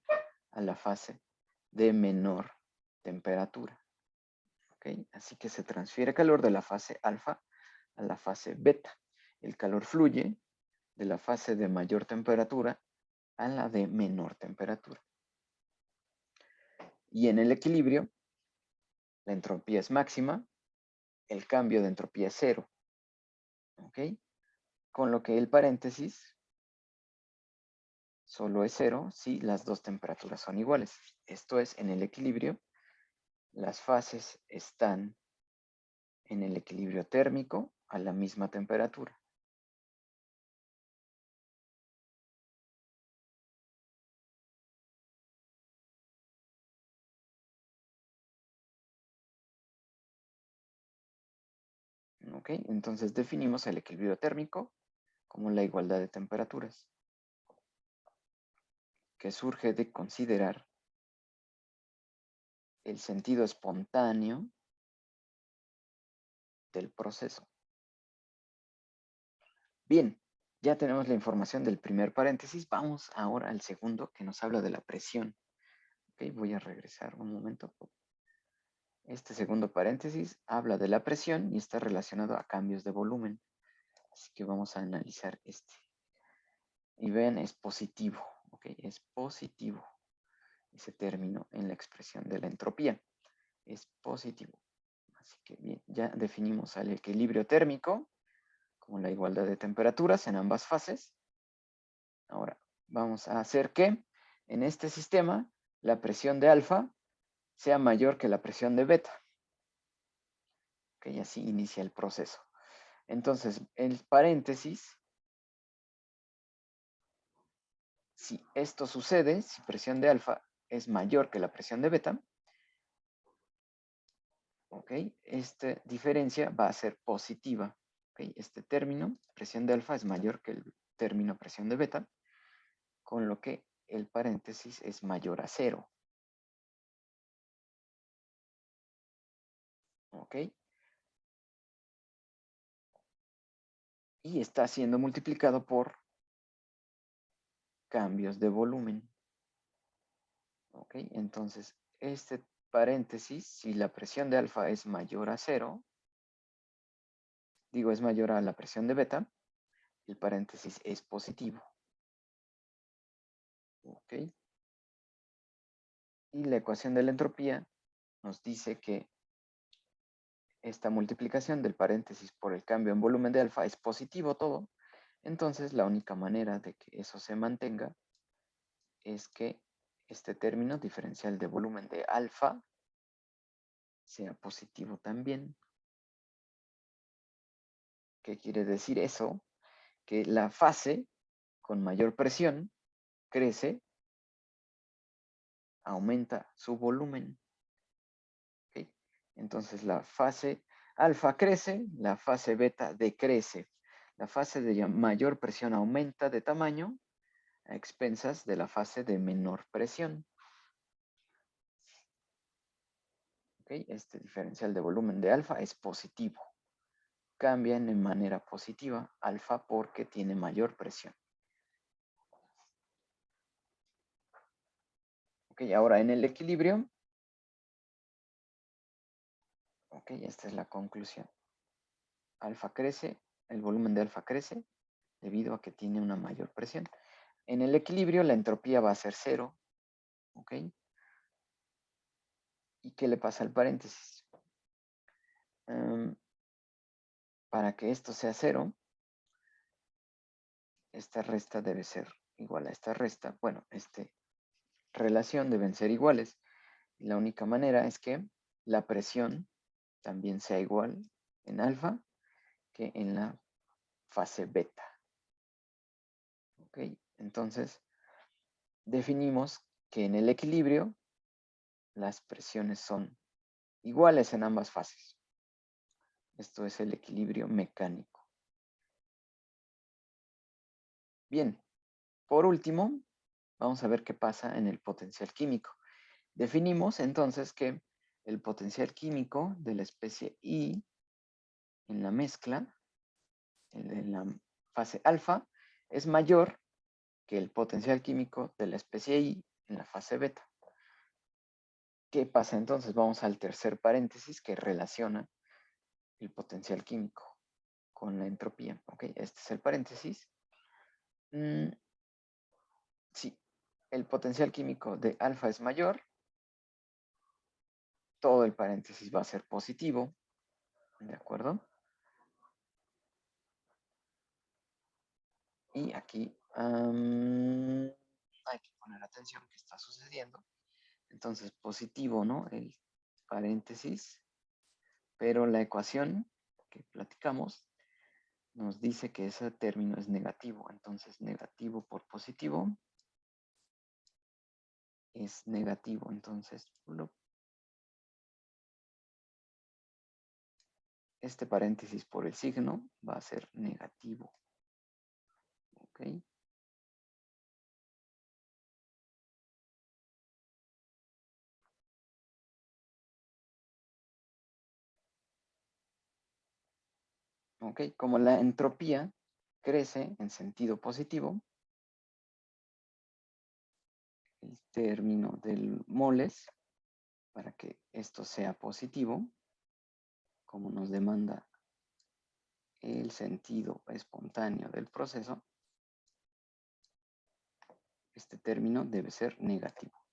a la fase de menor temperatura. ¿Ok? Así que se transfiere calor de la fase alfa a la fase beta. El calor fluye de la fase de mayor temperatura a la de menor temperatura. Y en el equilibrio, la entropía es máxima, el cambio de entropía es cero. ¿Ok? Con lo que el paréntesis solo es cero si las dos temperaturas son iguales. Esto es, en el equilibrio, las fases están en el equilibrio térmico a la misma temperatura. ¿Ok? Entonces definimos el equilibrio térmico como la igualdad de temperaturas, que surge de considerar el sentido espontáneo del proceso. Bien, ya tenemos la información del primer paréntesis. Vamos ahora al segundo, que nos habla de la presión. Ok, voy a regresar un momento. Este segundo paréntesis habla de la presión y está relacionado a cambios de volumen. Así que vamos a analizar este. Y ven, es positivo. Ok, es positivo ese término en la expresión de la entropía. Es positivo. Así que bien, ya definimos el equilibrio térmico como la igualdad de temperaturas en ambas fases. Ahora, vamos a hacer que en este sistema la presión de alfa sea mayor que la presión de beta. Ok, así inicia el proceso. Entonces, el paréntesis, si esto sucede, si presión de alfa es mayor que la presión de beta, ok, esta diferencia va a ser positiva. Ok, este término, presión de alfa, es mayor que el término presión de beta, con lo que el paréntesis es mayor a 0. Ok. Y está siendo multiplicado por cambios de volumen. Ok, entonces este paréntesis, si la presión de alfa es mayor a 0, digo es mayor a la presión de beta, el paréntesis es positivo. Ok. Y la ecuación de la entropía nos dice que esta multiplicación del paréntesis por el cambio en volumen de alfa es positivo todo. Entonces la única manera de que eso se mantenga es que este término diferencial de volumen de alfa sea positivo también. ¿Qué quiere decir eso? Que la fase con mayor presión crece, aumenta su volumen. ¿Ok? Entonces la fase alfa crece, la fase beta decrece. La fase de mayor presión aumenta de tamaño a expensas de la fase de menor presión. ¿Ok? Este diferencial de volumen de alfa es positivo. Cambian en manera positiva alfa porque tiene mayor presión. Ok, ahora en el equilibrio. Ok, esta es la conclusión. Alfa crece, el volumen de alfa crece debido a que tiene una mayor presión. En el equilibrio la entropía va a ser 0. ¿Ok? ¿Y qué le pasa al paréntesis? Para que esto sea 0, esta resta debe ser igual a esta resta. Bueno, esta relación deben ser iguales. Y la única manera es que la presión también sea igual en alfa que en la fase beta. ¿Ok? Entonces, definimos que en el equilibrio las presiones son iguales en ambas fases. Esto es el equilibrio mecánico. Bien, por último, vamos a ver qué pasa en el potencial químico. Definimos entonces que el potencial químico de la especie I en la mezcla, en la fase alfa, es mayor que el potencial químico de la especie I en la fase beta. ¿Qué pasa entonces? Vamos al tercer paréntesis que relaciona el potencial químico con la entropía. ¿Ok? Este es el paréntesis. Si el potencial químico de alfa es mayor, todo el paréntesis va a ser positivo. ¿De acuerdo? Y aquí hay que poner atención qué está sucediendo. Entonces, positivo, ¿no? El paréntesis. Pero la ecuación que platicamos nos dice que ese término es negativo. Entonces, negativo por positivo es negativo. Entonces, este paréntesis por el signo va a ser negativo. ¿Ok? ¿Ok? Como la entropía crece en sentido positivo, el término del moles, para que esto sea positivo, como nos demanda el sentido espontáneo del proceso, este término debe ser negativo.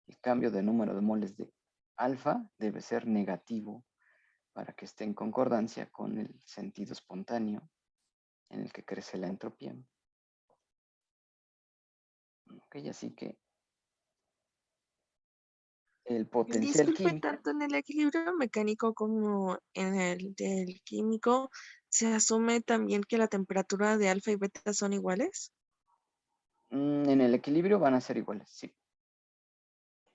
El cambio de número de moles de alfa debe ser negativo para que esté en concordancia con el sentido espontáneo en el que crece la entropía. Ok, así que el potencial Disculpe, químico. tanto en el equilibrio mecánico como en el del químico, ¿se asume también que la temperatura de alfa y beta son iguales? En el equilibrio van a ser iguales, sí.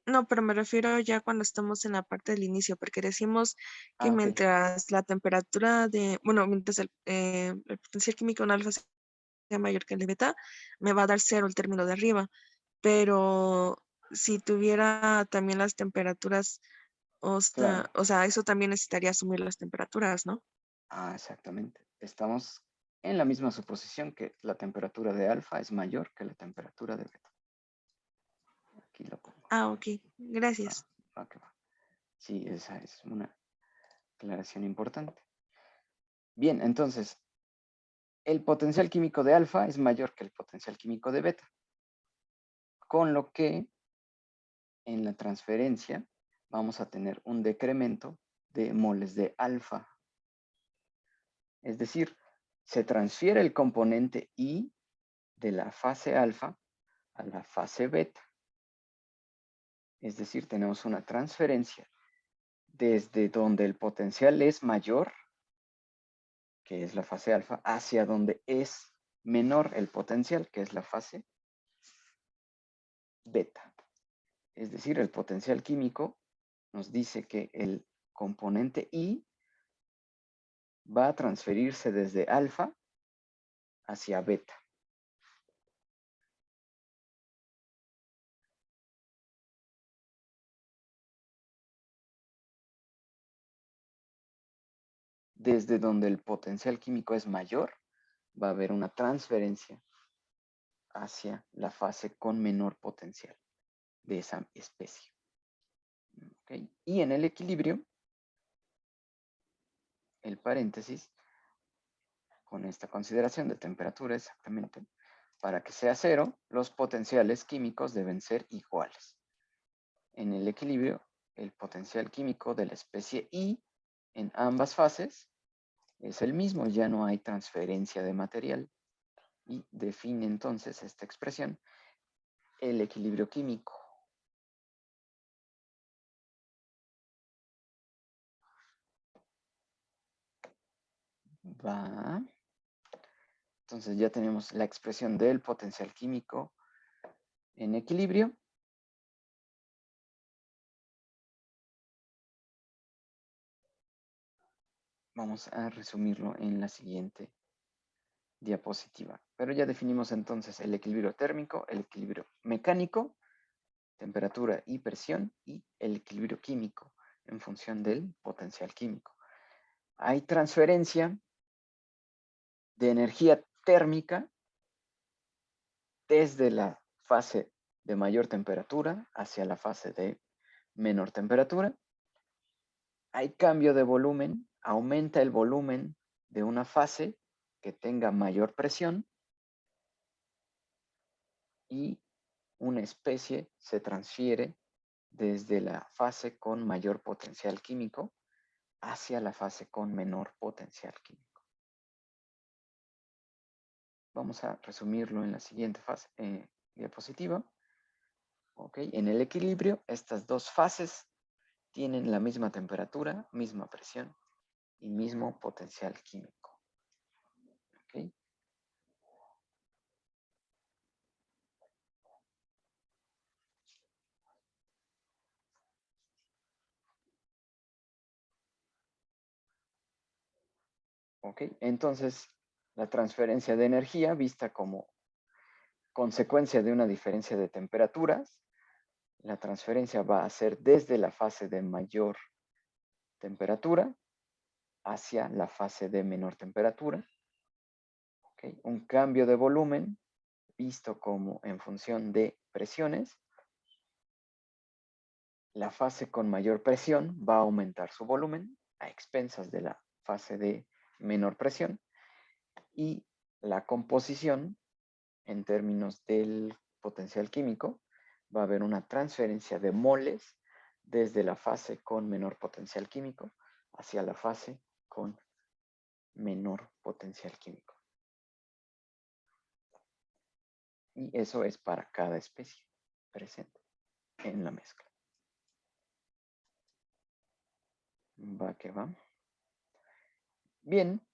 No, pero me refiero ya cuando estamos en la parte del inicio, porque decimos que Ah, ok. mientras la temperatura de, bueno, mientras el potencial químico en alfa sea mayor que el de beta, me va a dar cero el término de arriba. Pero si tuviera también las temperaturas, Claro. o sea, eso también necesitaría asumir las temperaturas, ¿no? Ah, exactamente. Estamos en la misma suposición que la temperatura de alfa es mayor que la temperatura de beta. Aquí lo pongo. Ah, ok, gracias. Va que va. Sí, esa es una aclaración importante. Bien, entonces, el potencial químico de alfa es mayor que el potencial químico de beta, con lo que en la transferencia vamos a tener un decremento de moles de alfa. Es decir, se transfiere el componente I de la fase alfa a la fase beta. Es decir, tenemos una transferencia desde donde el potencial es mayor, que es la fase alfa, hacia donde es menor el potencial, que es la fase beta. Es decir, el potencial químico nos dice que el componente I va a transferirse desde alfa hacia beta. Desde donde el potencial químico es mayor, va a haber una transferencia hacia la fase con menor potencial de esa especie. ¿Okay? Y en el equilibrio, el paréntesis, con esta consideración de temperatura exactamente, para que sea cero, los potenciales químicos deben ser iguales. En el equilibrio, el potencial químico de la especie I en ambas fases es el mismo, ya no hay transferencia de material y define entonces esta expresión el equilibrio químico. Va. Entonces ya tenemos la expresión del potencial químico en equilibrio. Vamos a resumirlo en la siguiente diapositiva. Pero ya definimos entonces el equilibrio térmico, el equilibrio mecánico, temperatura y presión, y el equilibrio químico en función del potencial químico. Hay transferencia de energía térmica desde la fase de mayor temperatura hacia la fase de menor temperatura. Hay cambio de volumen, aumenta el volumen de una fase que tenga mayor presión y una especie se transfiere desde la fase con mayor potencial químico hacia la fase con menor potencial químico. Vamos a resumirlo en la siguiente fase, diapositiva. Okay. En el equilibrio, estas dos fases tienen la misma temperatura, misma presión y mismo potencial químico. Okay. Ok, entonces la transferencia de energía vista como consecuencia de una diferencia de temperaturas, la transferencia va a ser desde la fase de mayor temperatura hacia la fase de menor temperatura. Okay, un cambio de volumen visto como en función de presiones. La fase con mayor presión va a aumentar su volumen a expensas de la fase de menor presión y la composición en términos del potencial químico va a haber una transferencia de moles desde la fase con menor potencial químico hacia la fase con menor potencial químico. Y eso es para cada especie presente en la mezcla. Va que va. Bien.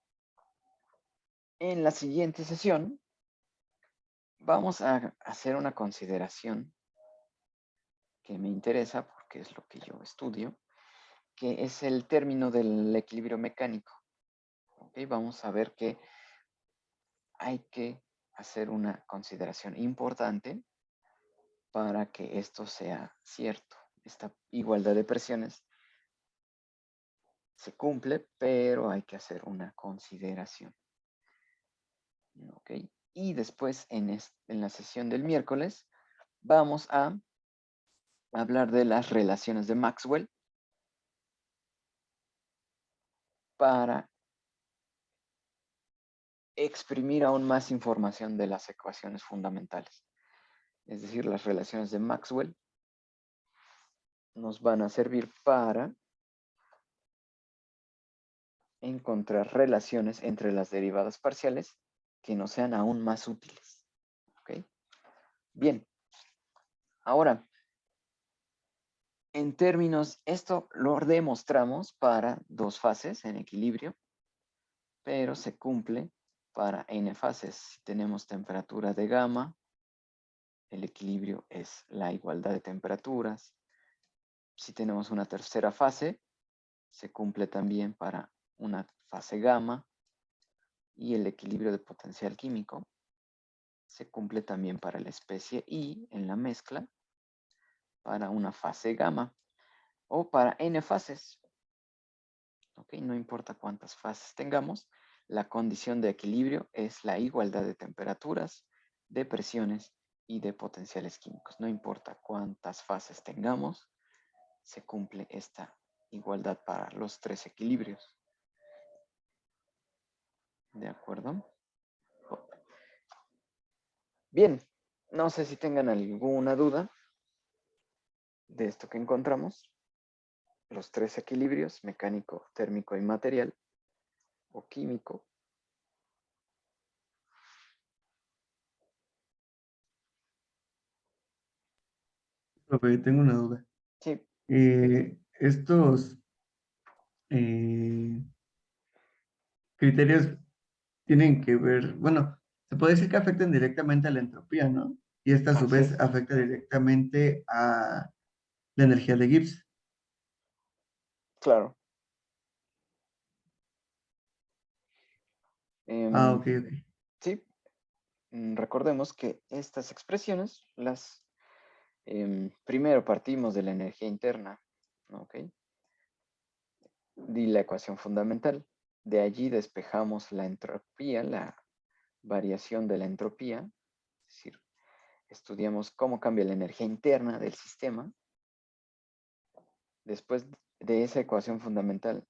En la siguiente sesión vamos a hacer una consideración que me interesa porque es lo que yo estudio, que es el término del equilibrio mecánico. ¿Okay? Vamos a ver que hay que hacer una consideración importante para que esto sea cierto. Esta igualdad de presiones se cumple, pero hay que hacer una consideración. ¿Ok? Y después en la sesión del miércoles vamos a hablar de las relaciones de Maxwell para exprimir aún más información de las ecuaciones fundamentales. Es decir, las relaciones de Maxwell nos van a servir para encontrar relaciones entre las derivadas parciales que nos sean aún más útiles. ¿Ok? Bien. Ahora, en términos, esto lo demostramos para dos fases en equilibrio, pero se cumple para n fases. Si tenemos temperatura de gamma, el equilibrio es la igualdad de temperaturas. Si tenemos una tercera fase, se cumple también para una fase gamma y el equilibrio de potencial químico se cumple también para la especie y en la mezcla para una fase gamma o para n fases. ¿Ok? No importa cuántas fases tengamos, la condición de equilibrio es la igualdad de temperaturas, de presiones y de potenciales químicos. No importa cuántas fases tengamos, se cumple esta igualdad para los tres equilibrios. ¿De acuerdo? Bien, no sé si tengan alguna duda de esto que encontramos. Los tres equilibrios, mecánico, térmico y material, o químico. Profe, tengo una duda. Sí, Estos criterios tienen que ver, bueno, se puede decir que afectan directamente a la entropía, ¿no? Y esta a su así vez es. afecta directamente a la energía de Gibbs. Claro. Ok, ok. Sí, recordemos que estas expresiones las primero partimos de la energía interna, ¿ok? Di la ecuación fundamental. De allí despejamos la entropía, la variación de la entropía, es decir, estudiamos cómo cambia la energía interna del sistema. Después de esa ecuación fundamental,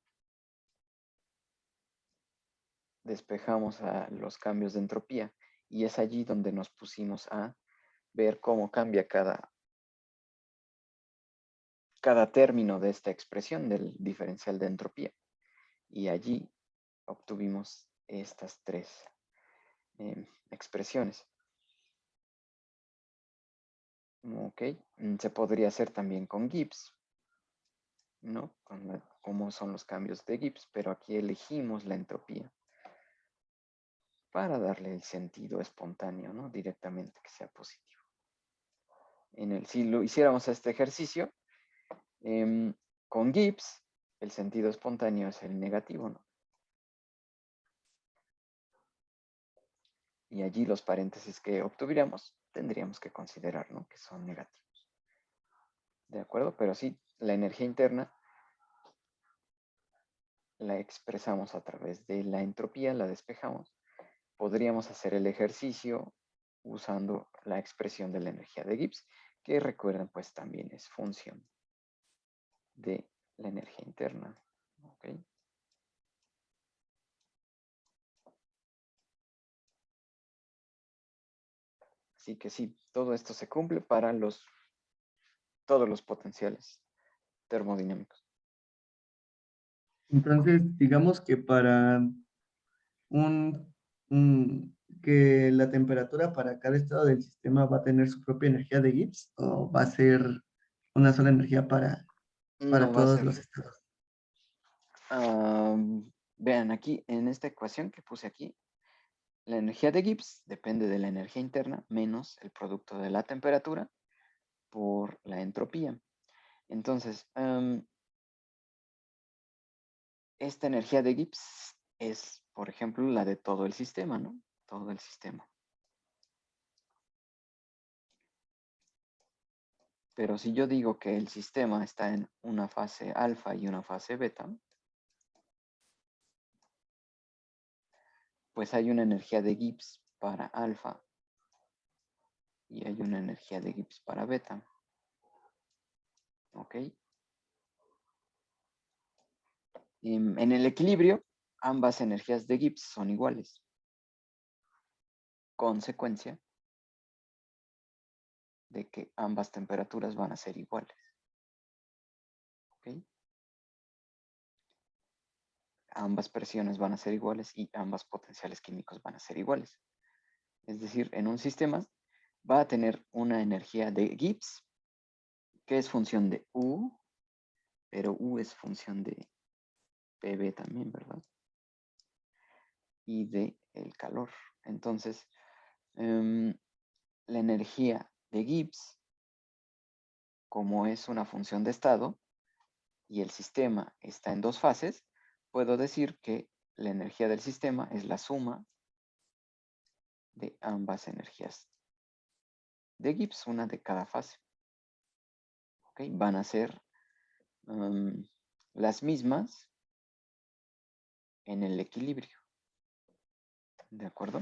despejamos a los cambios de entropía y es allí donde nos pusimos a ver cómo cambia cada término de esta expresión del diferencial de entropía. Y allí obtuvimos estas tres expresiones. Ok, se podría hacer también con Gibbs, ¿no? Cómo son los cambios de Gibbs, pero aquí elegimos la entropía para darle el sentido espontáneo, ¿no? Directamente que sea positivo. Si lo hiciéramos este ejercicio, con Gibbs, el sentido espontáneo es el negativo, ¿no? Y allí los paréntesis que obtuviéramos tendríamos que considerar, ¿no? Que son negativos. ¿De acuerdo? Pero sí, la energía interna la expresamos a través de la entropía, la despejamos. Podríamos hacer el ejercicio usando la expresión de la energía de Gibbs, que recuerden, pues también es función de la energía interna. ¿Ok? Así que sí, todo esto se cumple para todos los potenciales termodinámicos. Entonces, digamos que para que la temperatura para cada estado del sistema va a tener su propia energía de Gibbs o va a ser una sola energía para No va a todos ser, los estados. vean aquí en esta ecuación que puse aquí, la energía de Gibbs depende de la energía interna menos el producto de la temperatura por la entropía. Entonces, esta energía de Gibbs es, por ejemplo, la de todo el sistema, ¿no? Todo el sistema. Pero si yo digo que el sistema está en una fase alfa y una fase beta, pues hay una energía de Gibbs para alfa y hay una energía de Gibbs para beta. ¿Ok? En el equilibrio, ambas energías de Gibbs son iguales. Consecuencia de que ambas temperaturas van a ser iguales. ¿Ok? Ambas presiones van a ser iguales y ambas potenciales químicos van a ser iguales. Es decir, en un sistema va a tener una energía de Gibbs que es función de U, pero U es función de PB también, ¿verdad? Y de el calor. Entonces, la energía de Gibbs, como es una función de estado y el sistema está en dos fases, puedo decir que la energía del sistema es la suma de ambas energías de Gibbs, una de cada fase. ¿Ok? Van a ser las mismas en el equilibrio. ¿De acuerdo?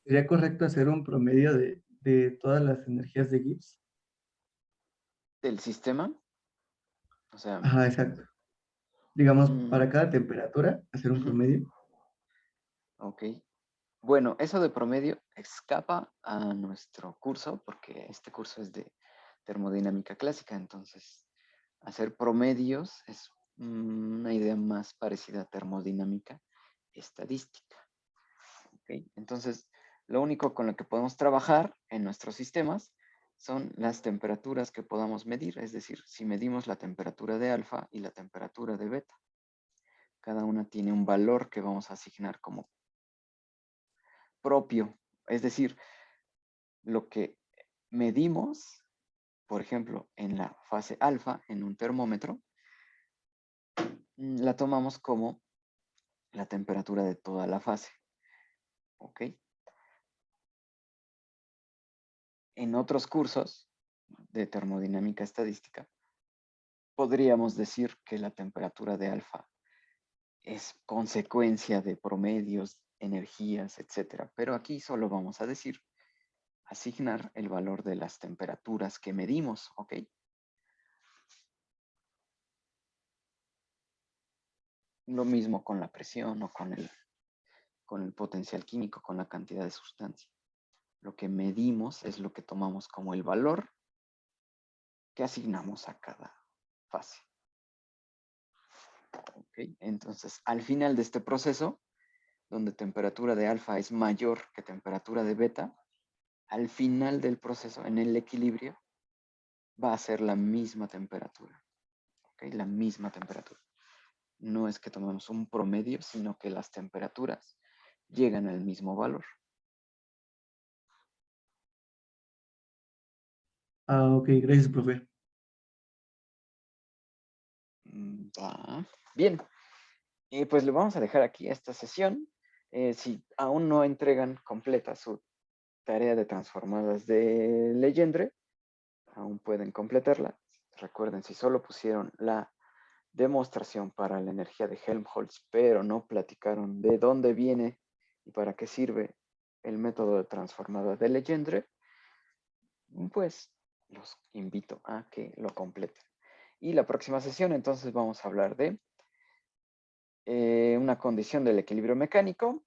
¿Sería correcto hacer un promedio de todas las energías de Gibbs? Del sistema, o sea, Ajá, exacto. Digamos, para mm, cada temperatura, hacer un ujú, promedio. ok. Bueno, eso de promedio escapa a nuestro curso, porque este curso es de termodinámica clásica, entonces hacer promedios es una idea más parecida a termodinámica estadística. ¿Ok? Entonces, lo único con lo que podemos trabajar en nuestros sistemas son las temperaturas que podamos medir, es decir, si medimos la temperatura de alfa y la temperatura de beta. Cada una tiene un valor que vamos a asignar como propio, es decir, lo que medimos, por ejemplo, en la fase alfa, en un termómetro, la tomamos como la temperatura de toda la fase. ¿Ok? En otros cursos de termodinámica estadística, podríamos decir que la temperatura de alfa es consecuencia de promedios, energías, etcétera. Pero aquí solo vamos a decir asignar el valor de las temperaturas que medimos, ¿ok? Lo mismo con la presión o con el potencial químico, con la cantidad de sustancia. Lo que medimos es lo que tomamos como el valor que asignamos a cada fase. ¿Ok? Entonces, al final de este proceso, donde temperatura de alfa es mayor que temperatura de beta, al final del proceso, en el equilibrio, va a ser la misma temperatura. ¿Ok? La misma temperatura. No es que tomemos un promedio, sino que las temperaturas llegan al mismo valor. Ah, ok, gracias, profe. Va. Bien. Pues le vamos a dejar aquí esta sesión. Si aún no entregan completa su tarea de transformadas de Legendre, aún pueden completarla. Recuerden, si solo pusieron la demostración para la energía de Helmholtz, pero no platicaron de dónde viene y para qué sirve el método de transformada de Legendre, pues los invito a que lo completen. Y la próxima sesión entonces vamos a hablar de una condición del equilibrio mecánico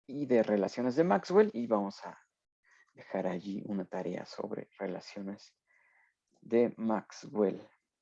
y de relaciones de Maxwell, y vamos a dejar allí una tarea sobre relaciones de Maxwell.